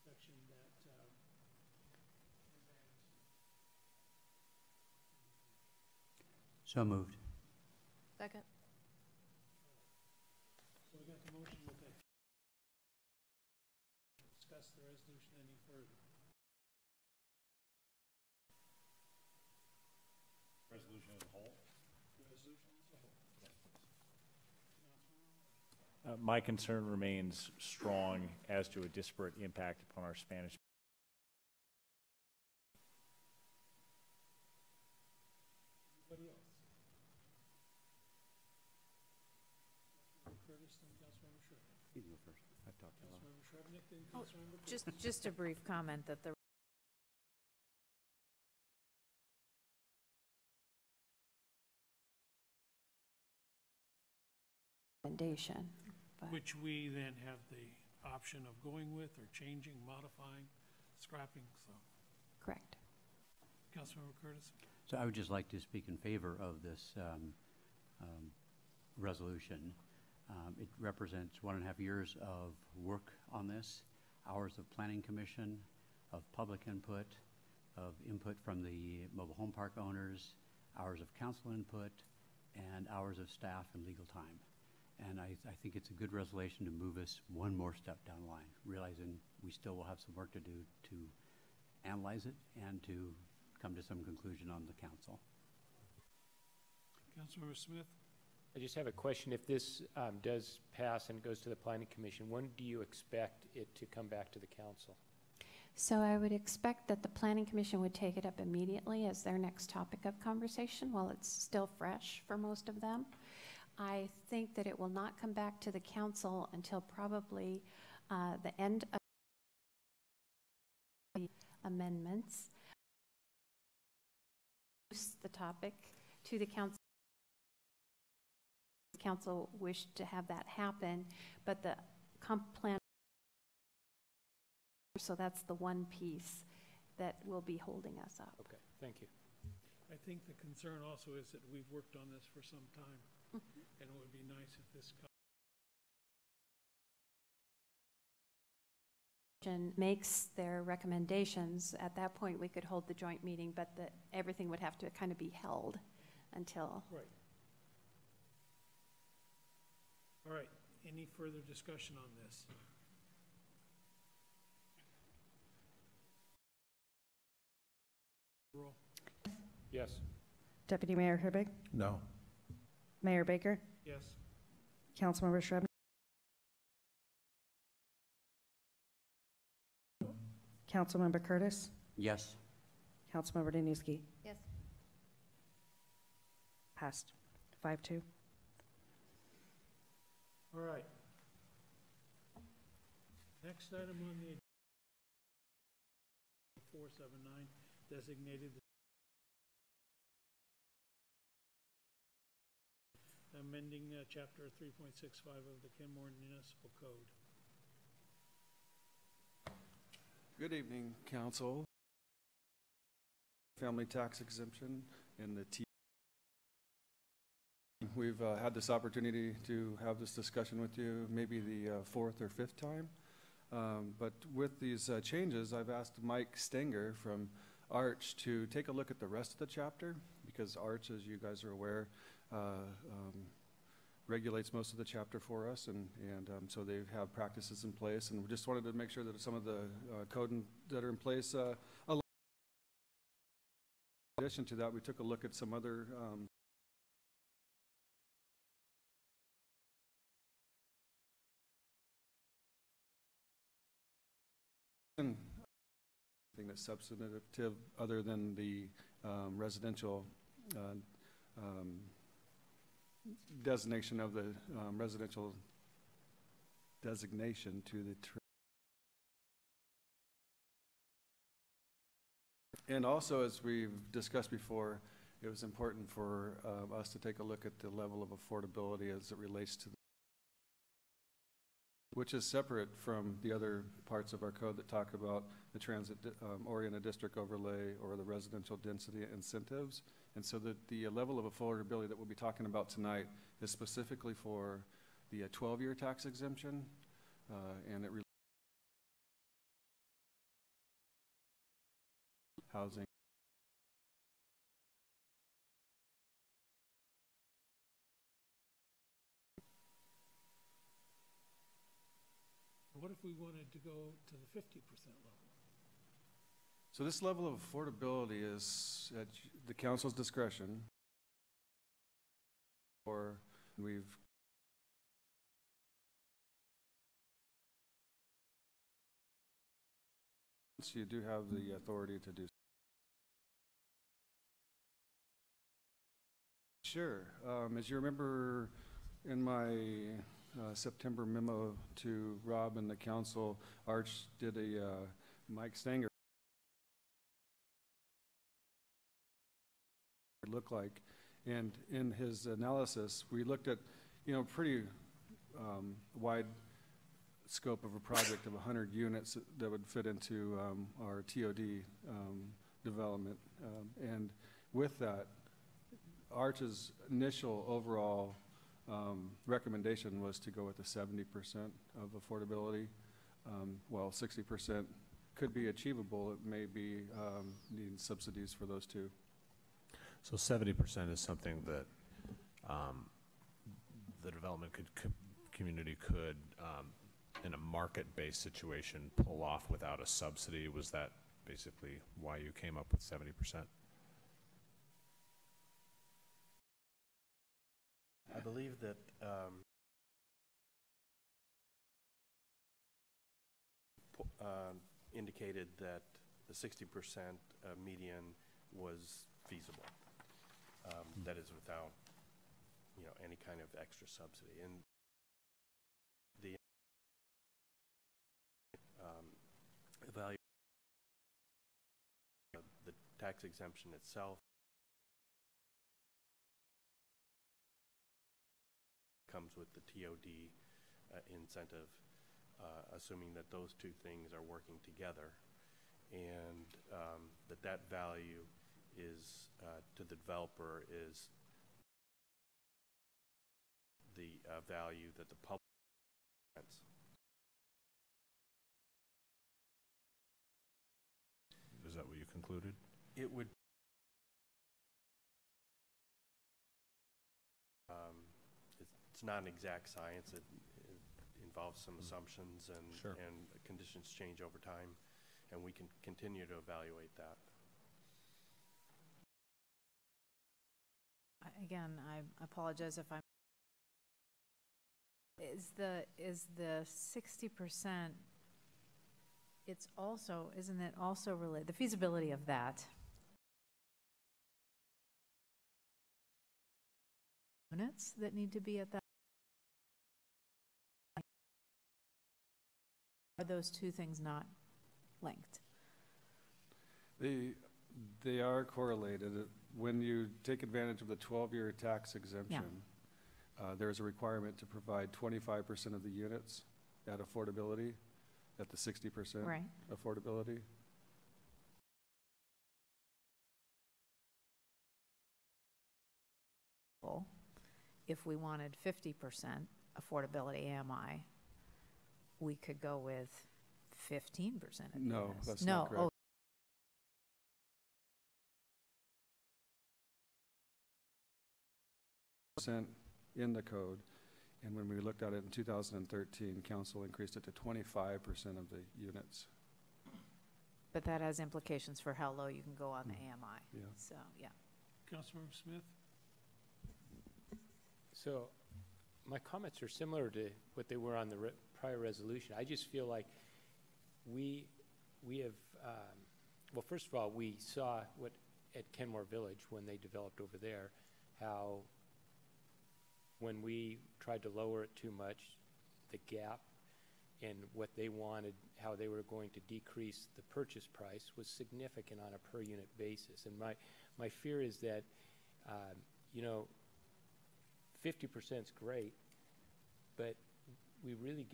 section that So moved. Second. So we got the motion with that. Discuss the resolution any further. Resolution as a whole? Resolution as a whole. My concern remains strong as to a disparate impact upon our Spanish. Anybody else? Curtis, then Councilmember Shrevenick. You can go first. I've talked a lot. Councilmember Shrevenick, then Councilmember Curtis. Just a brief comment that the recommendation. Which we then have the option of going with or changing, modifying, scrapping, so. Correct. Councilmember Curtis? So I would just like to speak in favor of this resolution. It represents 1.5 years of work on this, hours of planning commission, of public input, of input from the mobile home park owners, hours of council input, and hours of staff and legal time. And I think it's a good resolution to move us one more step down the line, realizing we still will have some work to do to analyze it and to come to some conclusion on the council. Councilmember Smith? I just have a question. If this does pass and goes to the planning commission, when do you expect it to come back to the council? So I would expect that the planning commission would take it up immediately as their next topic of conversation while it's still fresh for most of them. I think that it will not come back to the council until probably the end of the amendments. The topic to the council. The council wished to have that happen, but the comp plan. So that's the one piece that will be holding us up. Okay, thank you. I think the concern also is that we've worked on this for some time, and it would be nice if this makes their recommendations. At that point, we could hold the joint meeting, but everything would have to kind of be held until. Right. All right. Any further discussion on this? Roll. Yes. Deputy Mayor Herbig? No. Mayor Baker? Yes. Councilmember Shrevenick? Councilmember Curtis? Yes. Councilmember Danuski? Yes. Passed. 5-2. All right. Next item on the agenda, 479, designated amending chapter 3.65 of the Kenmore Municipal Code. Good evening, Council. Family tax exemption in the T We've had this opportunity to have this discussion with you maybe the fourth or fifth time. But with these changes, I've asked Mike Stenger from Arch to take a look at the rest of the chapter, because Arch, as you guys are aware, regulates most of the chapter for us, and so they have practices in place, and we just wanted to make sure that some of the code that are in place allow. In addition to that, we took a look at some other thing that's substantive other than the residential designation of the residential designation to the and also, as we've discussed before, it was important for us to take a look at the level of affordability as it relates to which is separate from the other parts of our code that talk about the transit-oriented district overlay or the residential density incentives. And so the level of affordability that we'll be talking about tonight is specifically for the 12-year tax exemption, and it housing. What if we wanted to go to the 50% level? So this level of affordability is at the council's discretion, or you do have the authority to do so. Sure. As you remember in my September memo to Rob and the council, Arch did a Mike Stenger look like, and in his analysis we looked at pretty wide scope of a project of 100 units that would fit into our TOD development, and with that, Arch's initial overall recommendation was to go with the 70% of affordability. While 60% could be achievable, it may be needing subsidies for those two. So 70% is something that the development community could, in a market-based situation, pull off without a subsidy. Was that basically why you came up with 70%? I believe that indicated that the 60% median was feasible. That is without, any kind of extra subsidy. And the value of the tax exemption itself comes with the TOD incentive, assuming that those two things are working together, and that value is to the developer is the value that the public gets. Is that what you concluded? It would. It's not an exact science. It involves some assumptions, and conditions change over time, and we can continue to evaluate that. Again, I apologize if I'm. Is the 60%? It's also, isn't it also related, the feasibility of that? Units that need to be at that. Are those two things not linked? They are correlated. When you take advantage of the 12-year tax exemption, there's a requirement to provide 25% of the units at affordability, at the 60% affordability. if we wanted 50% affordability AMI, we could go with 15% of No, units. that's No, not correct. Percent in the code, and when we looked at it in 2013, council increased it to 25% of the units. But that has implications for how low you can go on the AMI. Yeah. So, yeah. Councilmember Smith? So my comments are similar to what they were on the prior resolution. I just feel like we have, well, first of all, we saw what at Kenmore Village when they developed over there, how when we tried to lower it too much, the gap in what they wanted, how they were going to decrease the purchase price was significant on a per unit basis. And my fear is that, you know, 50% is great, but we really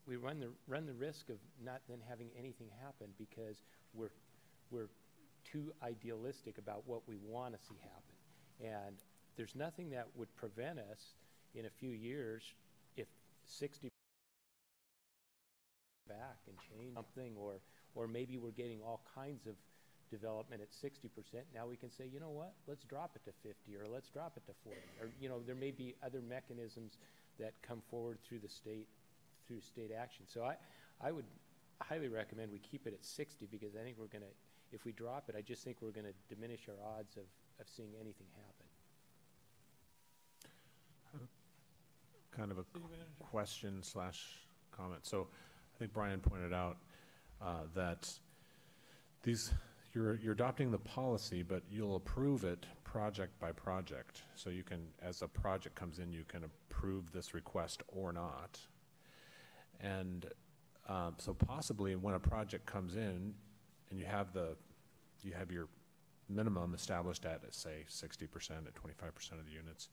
run the risk of not then having anything happen because we're too idealistic about what we want to see happen. And there's nothing that would prevent us in a few years if 60 back and change something, or maybe we're getting all kinds of development at 60%. Now we can say, you know what, let's drop it to 50 or let's drop it to 40. Or, you know, there may be other mechanisms that come forward through the state, through state action. So I would highly recommend we keep it at 60 because I think we're going to, if we drop it, I just think we're going to diminish our odds of seeing anything happen. Kind of a question / comment. So I think Brian pointed out that you're adopting the policy, but you'll approve it project by project. So you can, as a project comes in, you can approve this request or not. And so possibly when a project comes in and you have your minimum established at, say, 60% at 25% of the units,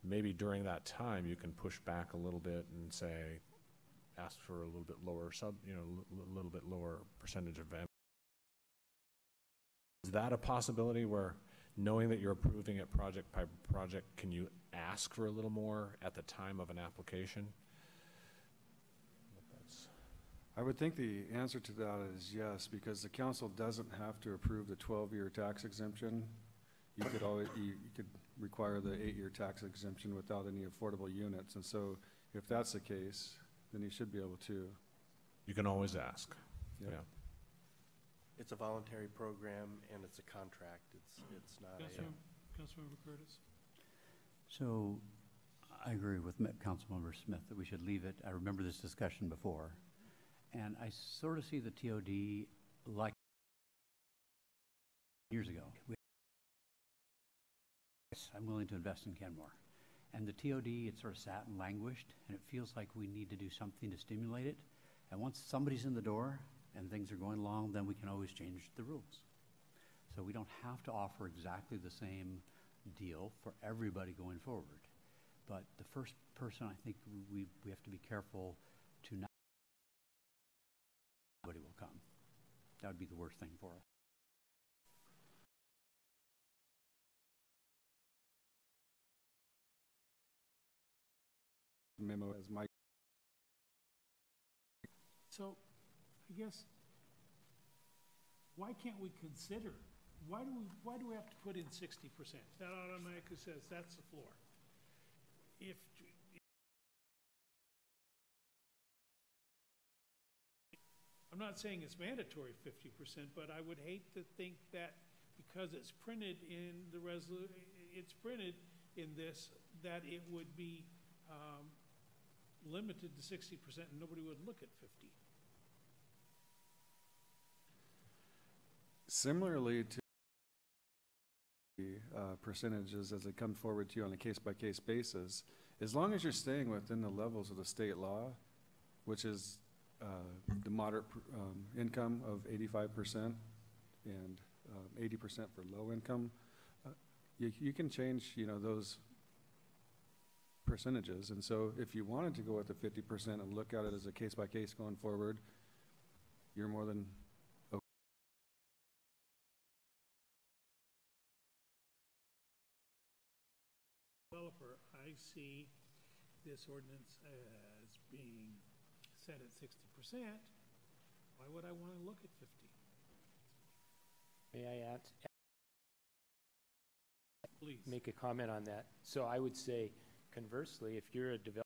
maybe during that time you can push back a little bit and say, ask for a little bit lower a little bit lower percentage of M. Is that a possibility where, knowing that you're approving it project by project, can you ask for a little more at the time of an application? I would think the answer to that is yes, because the council doesn't have to approve the 12-year tax exemption. You could always, you could require the 8-year tax exemption without any affordable units. And so if that's the case, then you should be able to. You can always ask. Yep. Yeah. It's a voluntary program and it's a contract. It's not Councilmember Curtis? So I agree with Councilmember Smith that we should leave it. I remember this discussion before. And I sort of see the TOD like years ago. I'm willing to invest in Kenmore. And the TOD, it sort of sat and languished, and it feels like we need to do something to stimulate it. And once somebody's in the door and things are going along, then we can always change the rules. So we don't have to offer exactly the same deal for everybody going forward. But the first person, I think we have to be careful to not. Nobody will come. That would be the worst thing for us. Memo as Mike. So, I guess, why can't we consider, why do we have to put in 60%? That automatically says that's the floor. I'm not saying it's mandatory 50%, but I would hate to think that because it's printed in the resolution, it's printed in this, that it would be limited to 60% and nobody would look at 50. Similarly to percentages as they come forward to you on a case-by-case basis, as long as you're staying within the levels of the state law, which is the moderate income of 85% and 80% for low income, you can change, those percentages. And so if you wanted to go with the 50% and look at it as a case-by-case going forward, you're more than developer, I see this ordinance as being set at 60%. Why would I want to look at 50? May I add? Please. Make a comment on that. So I would say, conversely, if you're a developer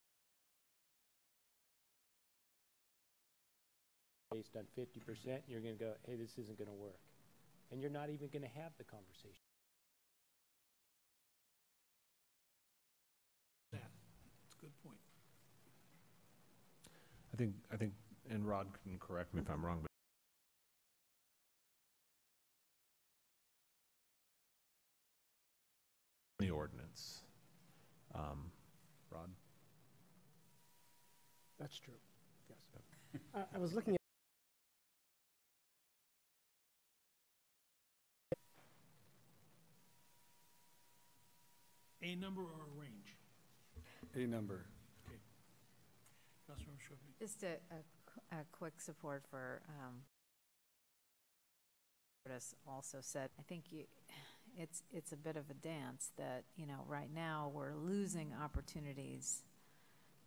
based on 50%, you're going to go, hey, this isn't going to work. And you're not even going to have the conversation. That's a good point. I think, and Rod can correct me if I'm wrong, but the ordinance. Rod? That's true, yes. I was looking at A number or a range? A number. Okay. Councilmember Shrubby. Just a quick support for Curtis also said. I think it's a bit of a dance that, you know, right now we're losing opportunities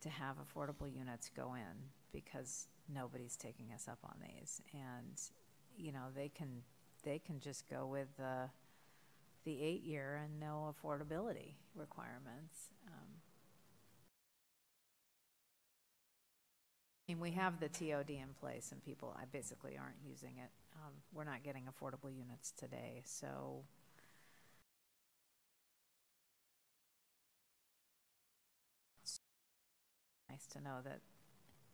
to have affordable units go in because nobody's taking us up on these, and you know they can just go with the 8-year and no affordability requirements. I mean, we have the TOD in place, and people basically aren't using it. We're not getting affordable units today, so. Nice to know that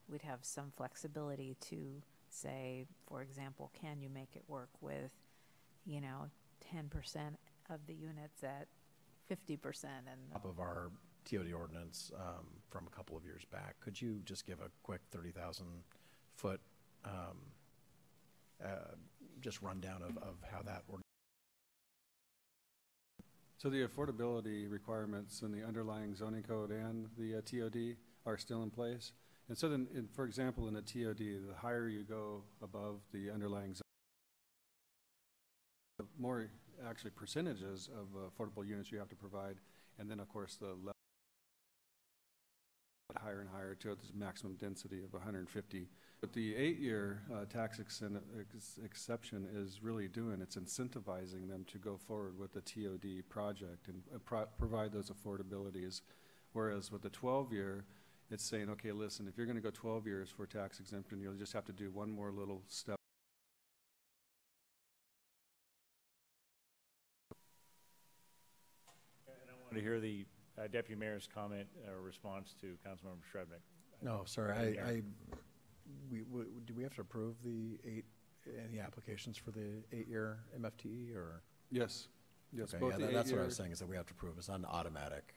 we'd have some flexibility to say, for example, can you make it work with, you know, 10% of the units at 50% and top of our TOD ordinance from a couple of years back. Could you just give a quick 30,000 foot just rundown of how that ordinance? So the affordability requirements in the underlying zoning code and the TOD are still in place. And so then, for example, in a TOD, the higher you go above the underlying zone, the more actually percentages of affordable units you have to provide. And then, of course, the level higher and higher to this maximum density of 150. But the 8-year tax exception is really doing, it's incentivizing them to go forward with the TOD project and provide those affordabilities. Whereas with the 12-year, it's saying, okay, listen, if you're going to go 12 years for tax exemption, you'll just have to do one more little step. And I wanted to hear the Deputy Mayor's comment or response to Councilmember Shrubnik. No, sorry, do we have to approve any applications for the 8-year MFTE or? Yes. Yes, okay, both yeah, that's what I was saying, is that we have to approve. It's not an automatic.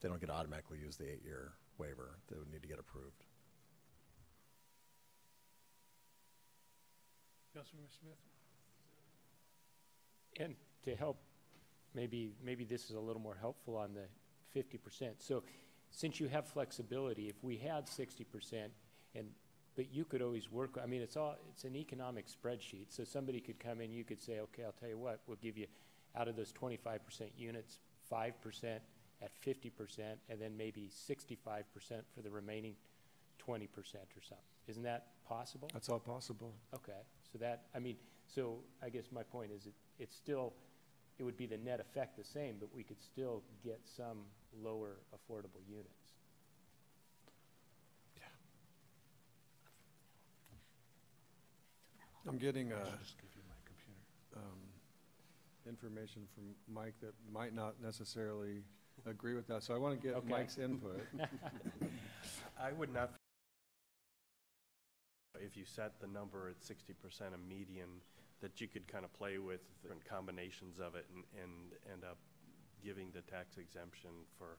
They don't get to automatically use the 8-year waiver. They would need to get approved. Councilmember Smith? And to help, maybe this is a little more helpful on the 50%. So since you have flexibility, if we had 60%, but you could always work, I mean, it's an economic spreadsheet. So somebody could come in, you could say, okay, I'll tell you what, we'll give you out of those 25% units, 5% at 50%, and then maybe 65% for the remaining 20% or something. Isn't that possible? That's all possible. Okay, so that, I mean, so I guess my point is it's still, it would be the net effect the same, but we could still get some lower affordable units. Yeah. I'm getting information from Mike that might not necessarily agree with that, so I want to get Mike's input. I would not, if you set the number at 60% a median, that you could kind of play with different combinations of it and end up giving the tax exemption for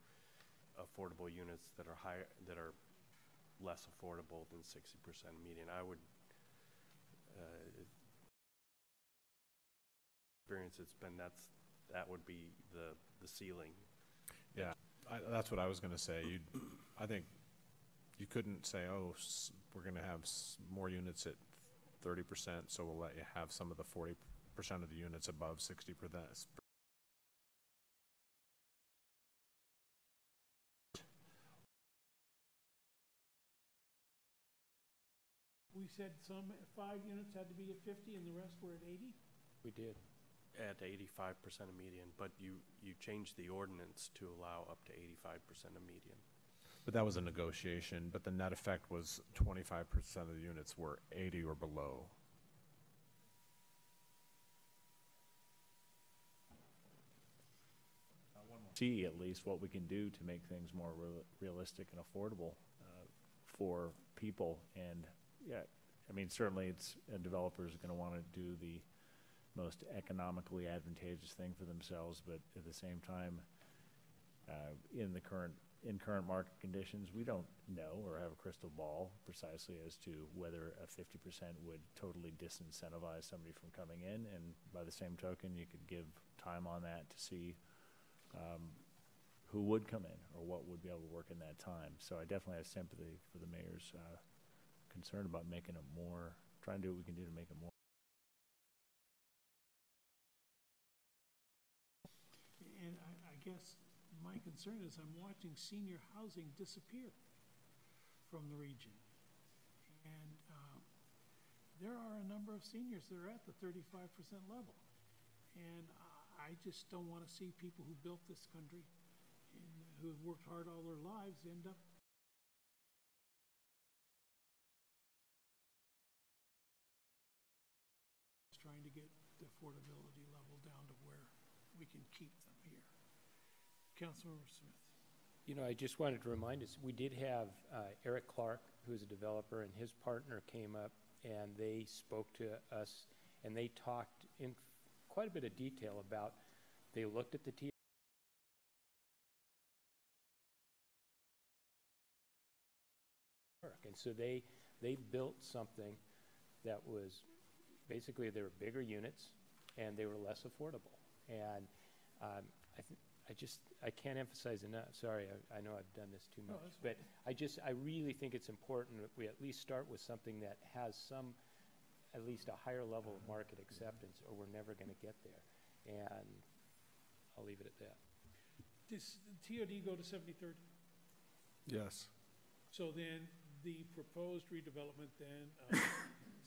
affordable units that are higher, that are less affordable than 60% median. I would experience it's been that would be the ceiling. Yeah, that's what I was going to say. I think you couldn't say, oh, we're going to have more units at 30%, so we'll let you have some of the 40% of the units above 60%. we said some 5 units had to be at 50 and the rest were at 80? We did. At 85% of median, but you changed the ordinance to allow up to 85% of median. But that was a negotiation, but the net effect was 25% of the units were 80 or below. See at least what we can do to make things more realistic and affordable for people. And yeah, I mean, certainly it's a developer's going to want to do the most economically advantageous thing for themselves, but at the same time, in current market conditions, we don't know or have a crystal ball precisely as to whether a 50% would totally disincentivize somebody from coming in, and by the same token, you could give time on that to see who would come in or what would be able to work in that time. So I definitely have sympathy for the mayor's concern about making it more, trying to do what we can do to make it more. And I guess my concern is I'm watching senior housing disappear from the region. And there are a number of seniors that are at the 35% level. And I just don't want to see people who built this country and who have worked hard all their lives end up trying to get the affordability level down to where we can keep them here. Councilmember Smith. You know, I just wanted to remind us, we did have Eric Clark, who's a developer, and his partner came up and they spoke to us and they talked in quite a bit of detail about, they looked at the TOD. And so they built something that was basically, they were bigger units and they were less affordable. And I can't emphasize enough, sorry, I know I've done this too much, but I really think it's important that we at least start with something that has at least a higher level of market acceptance, or we're never going to get there. And I'll leave it at that. Does TOD go to 73rd? Yes. So then the proposed redevelopment then of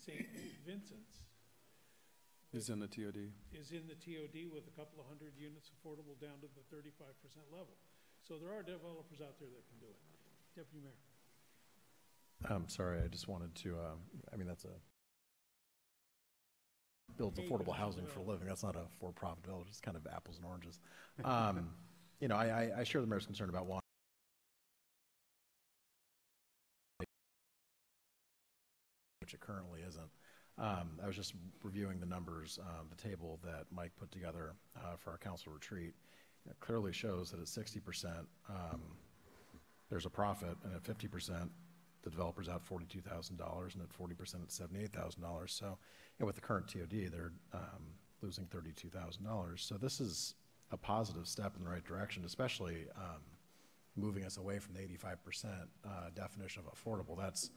St. Vincent's is in the TOD. Is in the TOD with a couple of hundred units affordable down to the 35% level. So there are developers out there that can do it. Deputy Mayor. I'm sorry, I just wanted to, I mean, that's builds affordable housing for a living. That's not a for-profit developer. It's kind of apples and oranges. You know, I share the mayor's concern about wanting, which it currently isn't. I was just reviewing the numbers, the table that Mike put together for our council retreat. It clearly shows that at 60%, there's a profit, and at 50%, the developer's out $42,000, and at 40%, it's $78,000. So, and with the current TOD, they're losing $32,000. So this is a positive step in the right direction, especially moving us away from the 85% definition of affordable. That's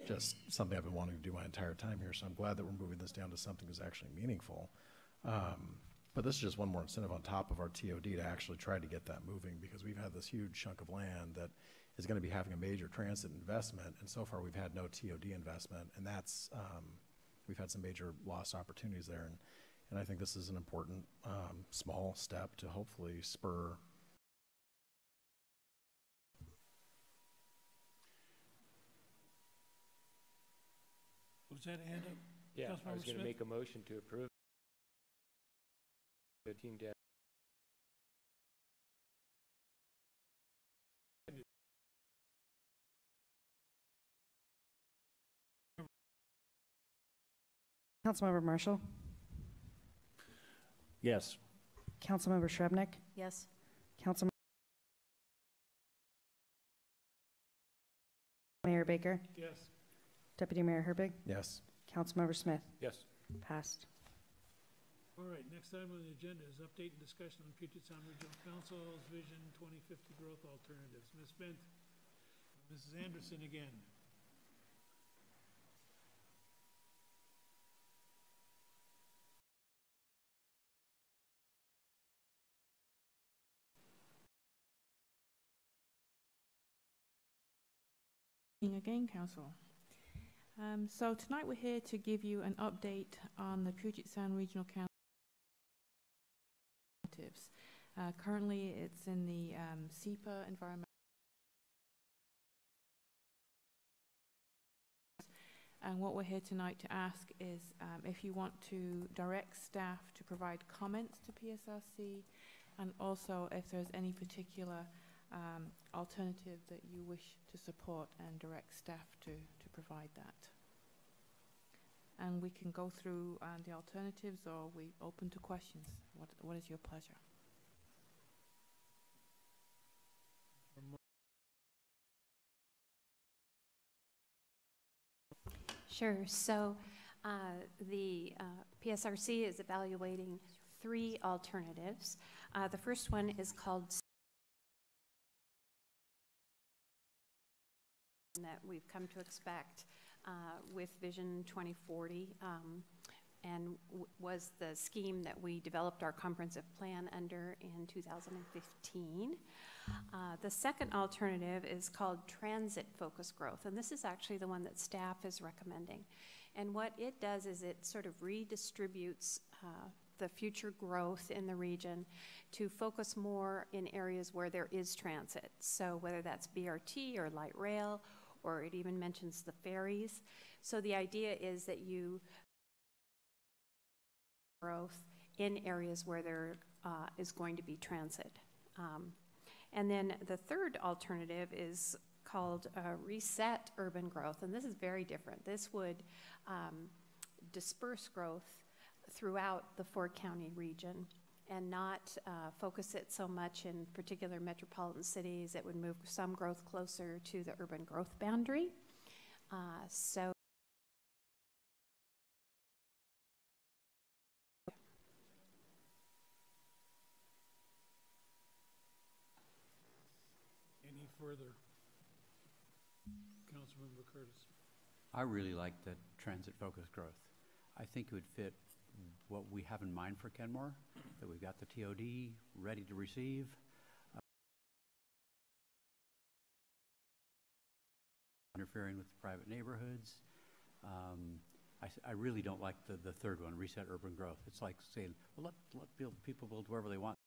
just something I've been wanting to do my entire time here. So I'm glad that we're moving this down to something that's actually meaningful. But this is just one more incentive on top of our TOD to actually try to get that moving, because we've had this huge chunk of land that is going to be having a major transit investment, and so far we've had no TOD investment, and that's we've had some major lost opportunities there, and I think this is an important small step to hopefully spur. Was that a hand up? Yeah, I was going to make a motion to approve. 15 dash. Councilmember Marshall? Yes. Councilmember Shrevenick? Yes. Councilmember Mayor Baker? Yes. Deputy Mayor Herbig? Yes. Councilmember Smith? Yes. Passed. All right, next item on the agenda is update and discussion on Puget Sound Regional Council's Vision 2050 growth alternatives. Ms. Bent, Mrs. Anderson again. Again, Council. So tonight we're here to give you an update on the Puget Sound Regional Council. Currently it's in the SEPA environment. And what we're here tonight to ask is if you want to direct staff to provide comments to PSRC, and also if there's any particular alternative that you wish to support, and direct staff to provide that. And we can go through the alternatives, or we open to questions. What is your pleasure? Sure. So the PSRC is evaluating 3 alternatives. The first one is called that we've come to expect with Vision 2040 and was the scheme that we developed our comprehensive plan under in 2015. The second alternative is called transit-focused growth, and this is actually the one that staff is recommending. And what it does is it sort of redistributes the future growth in the region to focus more in areas where there is transit. So whether that's BRT or light rail, or it even mentions the ferries. So the idea is that you growth in areas where there is going to be transit. And then the third alternative is called reset urban growth, and this is very different. This would disperse growth throughout the 4-county region and not focus it so much in particular metropolitan cities. It would move some growth closer to the urban growth boundary. So Any further? Councilmember Curtis. I really like the transit-focused growth. I think it would fit what we have in mind for Kenmore, that we've got the TOD ready to receive. Interfering with the private neighborhoods. I really don't like the third one, reset urban growth. It's like saying, well, let people build wherever they want.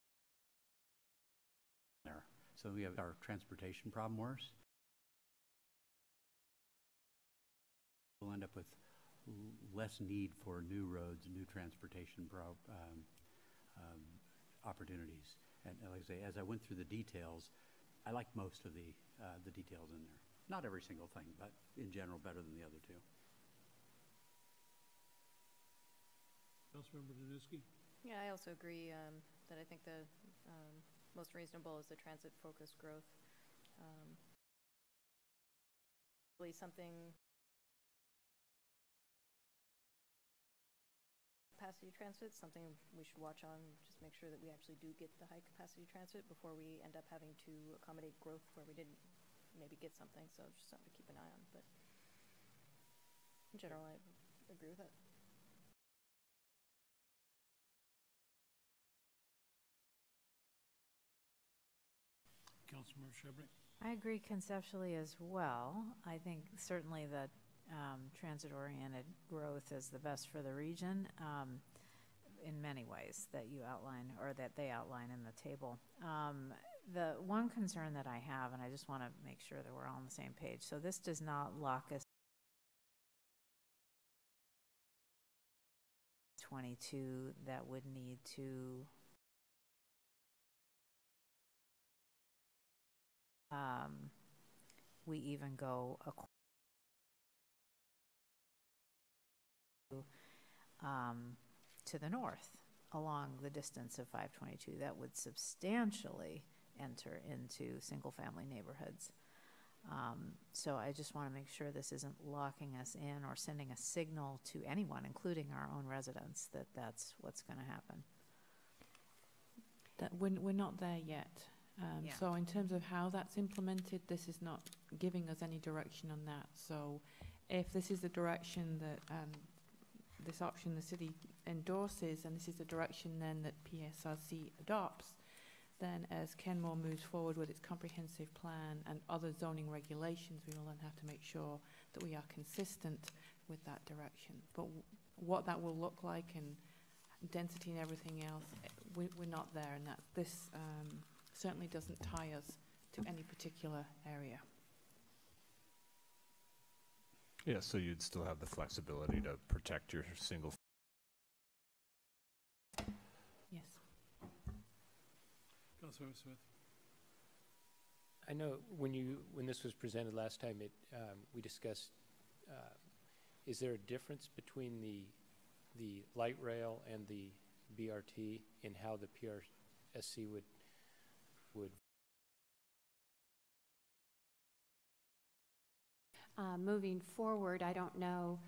There. So we have our transportation problem worse. We'll end up with less need for new roads, new transportation opportunities. And like I say, as I went through the details, I like most of the details in there. Not every single thing, but in general, better than the other two. Councilmember Danuski. Yeah, I also agree that I think the most reasonable is the transit-focused growth. Really something capacity transit, something we should watch on, just make sure that we actually do get the high capacity transit before we end up having to accommodate growth where we didn't maybe get something, so just something to keep an eye on. But in general, I agree with it. Councilmember Shebrick. I agree conceptually as well. I think certainly that transit-oriented growth is the best for the region in many ways that you outline, or that they outline in the table. The one concern that I have, and I just want to make sure that we're all on the same page, so this does not lock us 22 that would need to we even go to the north along the distance of 522. That would substantially enter into single-family neighborhoods. So I just want to make sure this isn't locking us in or sending a signal to anyone, including our own residents, that that's what's going to happen. That we're not there yet. Yeah. So in terms of how that's implemented, this is not giving us any direction on that. So if this is the direction that this option the city endorses, and this is the direction then that PSRC adopts, then as Kenmore moves forward with its comprehensive plan and other zoning regulations, we will then have to make sure that we are consistent with that direction. But what that will look like and density and everything else, we're not there, and that this certainly doesn't tie us to any particular area. Yeah, so you'd still have the flexibility to protect your single. Yes. Councilmember Smith. I know when this was presented last time, we discussed, is there a difference between the light rail and the BRT in how the PRSC would moving forward, I don't know,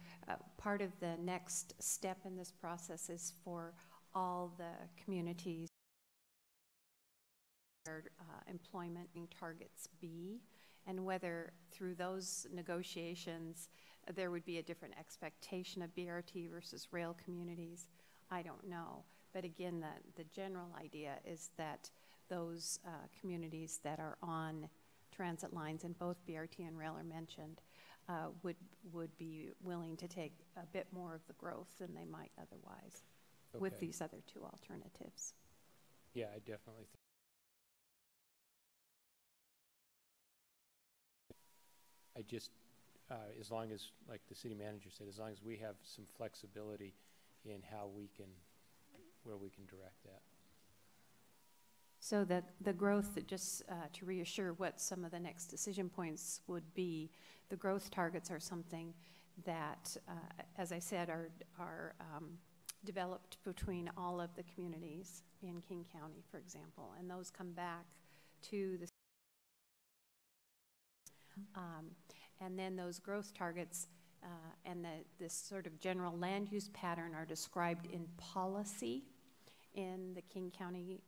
part of the next step in this process is for all the communities where employment in targets B, and whether through those negotiations there would be a different expectation of BRT versus rail communities. I don't know. But again, the general idea is that those communities that are on transit lines, and both BRT and rail are mentioned, would be willing to take a bit more of the growth than they might otherwise with these other two alternatives. Yeah, I definitely think. I just, as long as, like the city manager said, as long as we have some flexibility in where we can direct that. So that the growth, just to reassure what some of the next decision points would be, the growth targets are something that, as I said, are developed between all of the communities in King County, for example, and those come back to the and then those growth targets and this sort of general land use pattern are described in policy in the King County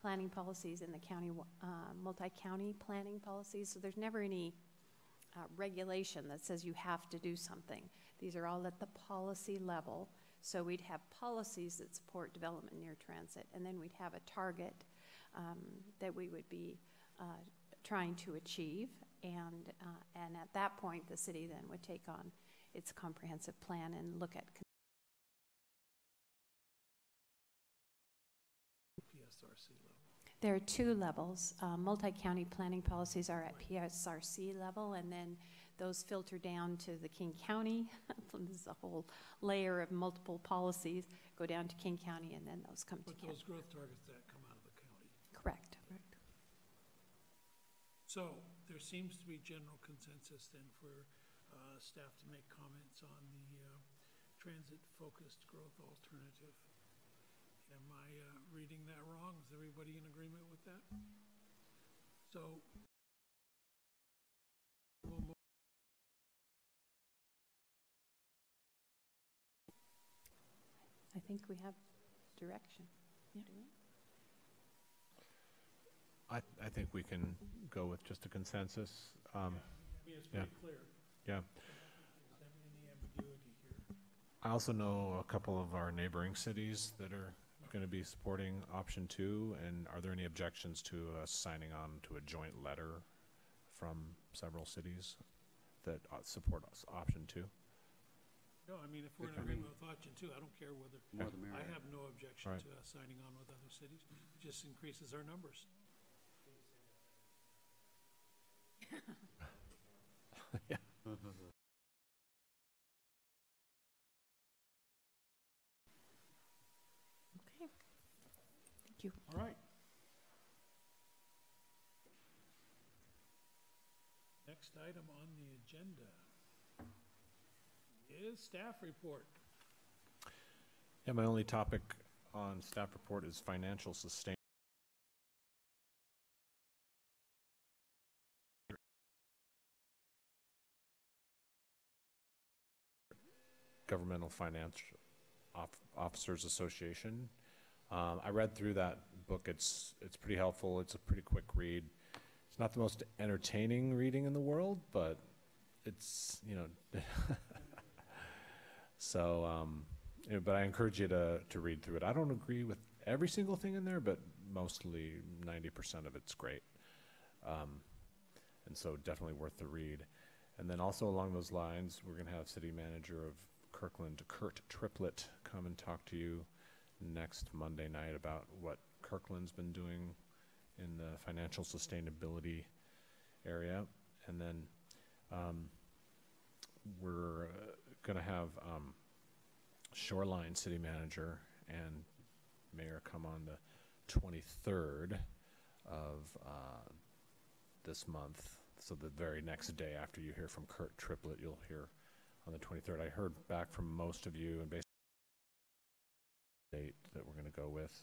planning policies, in the county multi-county planning policies. So there's never any regulation that says you have to do something. These are all at the policy level. So we'd have policies that support development near transit, and then we'd have a target that we would be trying to achieve. And at that point, the city then would take on its comprehensive plan and look at PSRC level. There are two levels. Multi-county planning policies are at PSRC level, and then those filter down to the King County. There's a whole layer of multiple policies, go down to King County, and then those come together. But those growth targets that come out of the county. Correct. Correct. So there seems to be general consensus then for staff to make comments on the transit-focused growth alternative. Am I reading that wrong? Is everybody in agreement with that? So we'll move. I think we have direction. Yeah. I think we can go with just a consensus. I mean, it's pretty clear. Yeah. There's any ambiguity here. I also know a couple of our neighboring cities that are going to be supporting option 2, and are there any objections to us signing on to a joint letter from several cities that support us option 2? No, I mean, if we're in agreement with option 2, I don't care whether, I have no objection to us signing on with other cities. It just increases our numbers. Yeah. Okay. Thank you. All right. Next item on the agenda is staff report. Yeah, my only topic on staff report is financial sustainability. Governmental Financial Officers Association. I read through that book. It's pretty helpful. It's a pretty quick read. It's not the most entertaining reading in the world, but it's, you know, so, but I encourage you to read through it. I don't agree with every single thing in there, but mostly 90% of it's great. And so definitely worth the read. And then also along those lines, we're going to have City Manager of Kirkland, Kurt Triplett, come and talk to you next Monday night about what Kirkland's been doing in the financial sustainability area. And then we're going to have Shoreline City Manager and Mayor come on the 23rd of this month. So the very next day after you hear from Kurt Triplett, you'll hear on the 23rd. I heard back from most of you, and basically the date that we're going to go with.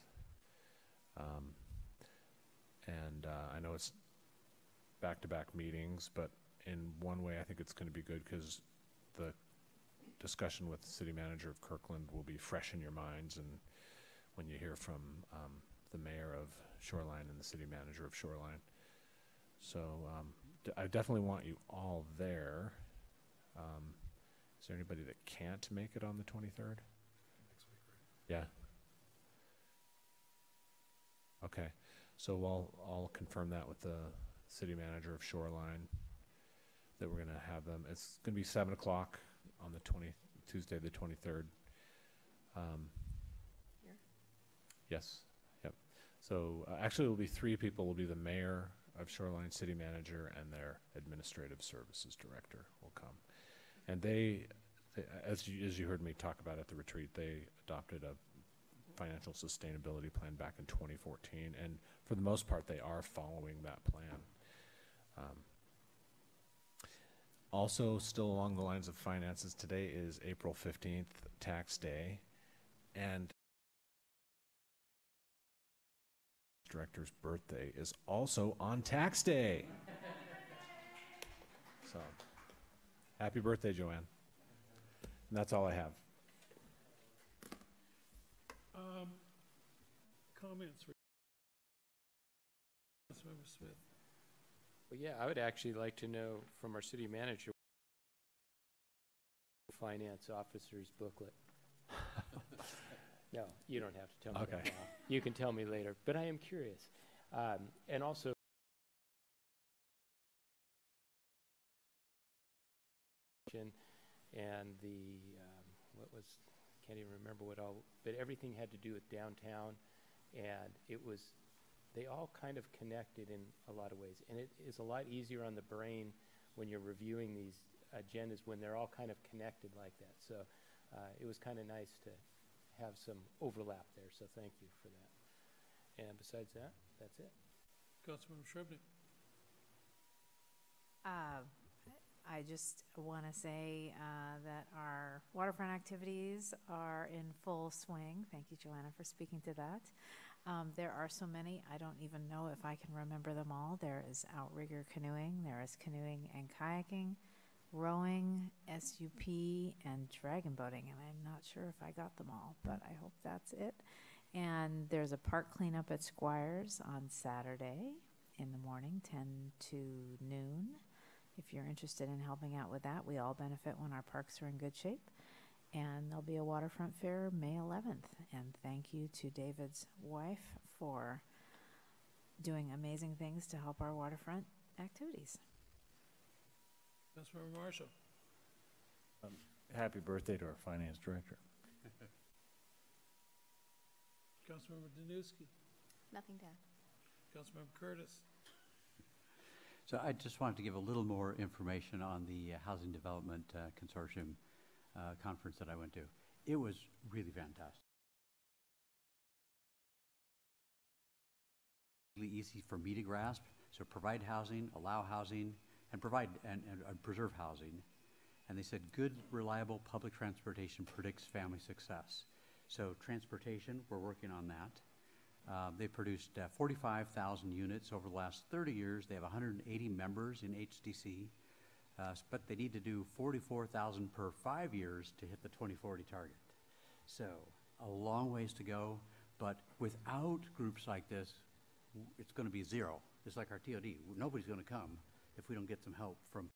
I know it's back-to-back meetings, but in one way I think it's going to be good because the discussion with the City Manager of Kirkland will be fresh in your minds, and when you hear from the Mayor of Shoreline and the City Manager of Shoreline. So I definitely want you all there. Is there anybody that can't make it on the 23rd? Next week, right? Yeah. Okay. So I'll confirm that with the City Manager of Shoreline that we're going to have them. It's going to be 7 o'clock on the Tuesday the 23rd. Here? Yes. Yep. So actually it will be 3 people. Will be the Mayor of Shoreline, City Manager, and their Administrative Services Director will come. And they as you heard me talk about at the retreat, they adopted a financial sustainability plan back in 2014, and for the most part, they are following that plan. Also, still along the lines of finances, today is April 15th, tax day, and director's birthday is also on tax day. So, happy birthday, Joanne. And that's all I have. Comments? Councilmember Smith. Well, yeah, I would actually like to know from our city manager finance officer's booklet. No, you don't have to tell me that now. You can tell me later, but I am curious. And also, and the, what was, can't even remember what all, but everything had to do with downtown, and it was, they all kind of connected in a lot of ways. And it is a lot easier on the brain when you're reviewing these agendas when they're all kind of connected like that. So it was kind of nice to have some overlap there, so thank you for that. And besides that, that's it. Councilmember Shrubnik. I just want to say that our waterfront activities are in full swing. Thank you, Joanna, for speaking to that. There are so many, I don't even know if I can remember them all. There is outrigger canoeing, there is canoeing and kayaking, rowing, SUP, and dragon boating, and I'm not sure if I got them all, but I hope that's it. And there's a park cleanup at Squires on Saturday in the morning, 10 to noon. If you're interested in helping out with that, we all benefit when our parks are in good shape. And there'll be a waterfront fair May 11th. And thank you to David's wife for doing amazing things to help our waterfront activities. Councilmember Marshall. Happy birthday to our finance director. Councilmember Danuski. Nothing to add. Councilmember Curtis. So I just wanted to give a little more information on the Housing Development Consortium conference that I went to. It was really fantastic. Really easy for me to grasp. So provide housing, allow housing, and provide and preserve housing. And they said good, reliable public transportation predicts family success. So transportation, we're working on that. They produced 45,000 units over the last 30 years. They have 180 members in HDC, but they need to do 44,000 per 5 years to hit the 2040 target. So a long ways to go, but without groups like this, it's going to be zero. It's like our TOD. Nobody's going to come if we don't get some help from.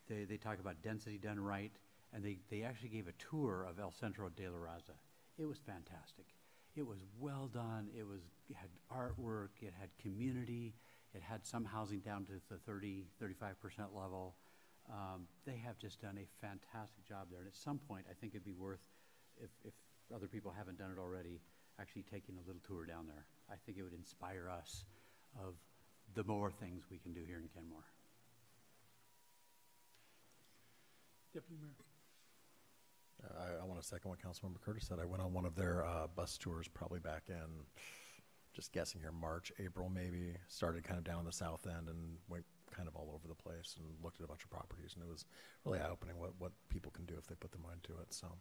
They talk about density done right, and they actually gave a tour of El Centro de la Raza. It was fantastic. It was well done. It had artwork. It had community. It had some housing down to the 35% level. They have just done a fantastic job there. And at some point, I think it'd be worth, if other people haven't done it already, actually taking a little tour down there. I think it would inspire us of the more things we can do here in Kenmore. Deputy Mayor. I want to second what Councilmember Curtis said. I went on one of their bus tours probably back in, just guessing here, March, April maybe. Started kind of down the south end and went kind of all over the place and looked at a bunch of properties. And it was really eye-opening what people can do if they put their mind to it. So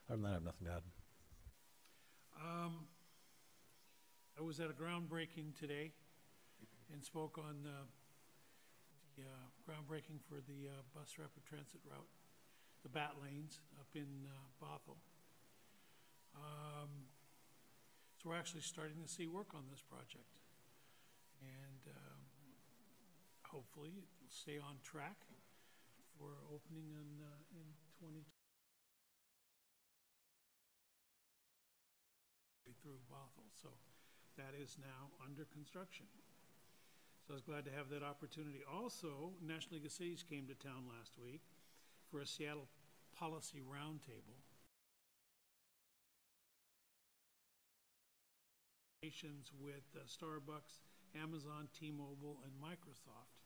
other than that, I have nothing to add. I was at a groundbreaking today and spoke on the groundbreaking for the bus rapid transit route, the BAT lanes up in Bothell. So we're actually starting to see work on this project. And hopefully it will stay on track for opening in 2020 through Bothell. So that is now under construction. So I was glad to have that opportunity. Also, National League of Cities came to town last week for a Seattle Policy Roundtable. With Starbucks, Amazon, T-Mobile, and Microsoft.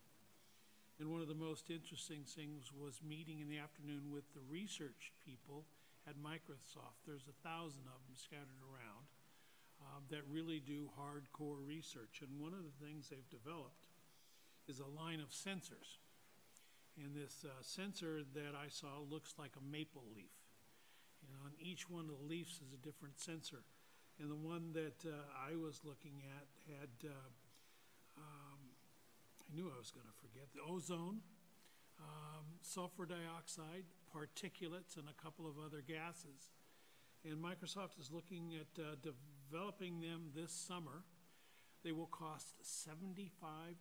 And one of the most interesting things was meeting in the afternoon with the research people at Microsoft. There's 1,000 of them scattered around that really do hardcore research. And one of the things they've developed is a line of sensors. And this sensor that I saw looks like a maple leaf. And on each one of the leaves is a different sensor. And the one that I was looking at had, I knew I was going to forget, the ozone, sulfur dioxide, particulates, and a couple of other gases. And Microsoft is looking at developing them this summer. They will cost $75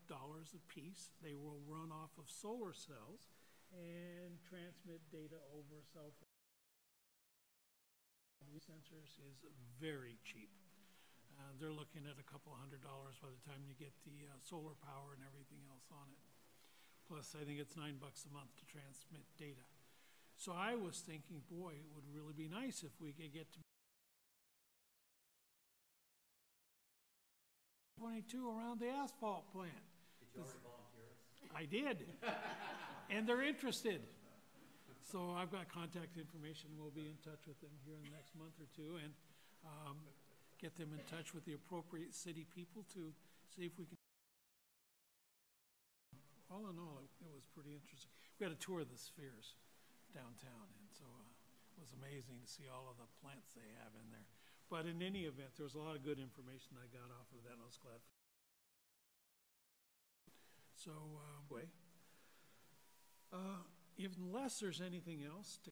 a piece. They will run off of solar cells and transmit data over cell phone. Sensors is very cheap. They're looking at a couple $100 by the time you get the solar power and everything else on it. Plus, I think it's $9 a month to transmit data. So I was thinking, boy, it would really be nice if we could get to 22 around the asphalt plant. Did you already volunteer? I did. And they're interested. So I've got contact information. We'll be in touch with them here in the next month or two and get them in touch with the appropriate city people to see if we can. All in all, it was pretty interesting. We had a tour of the spheres downtown, and so it was amazing to see all of the plants they have in there. But in any event, there was a lot of good information I got off of that, and I was glad for that. So, unless there's anything else to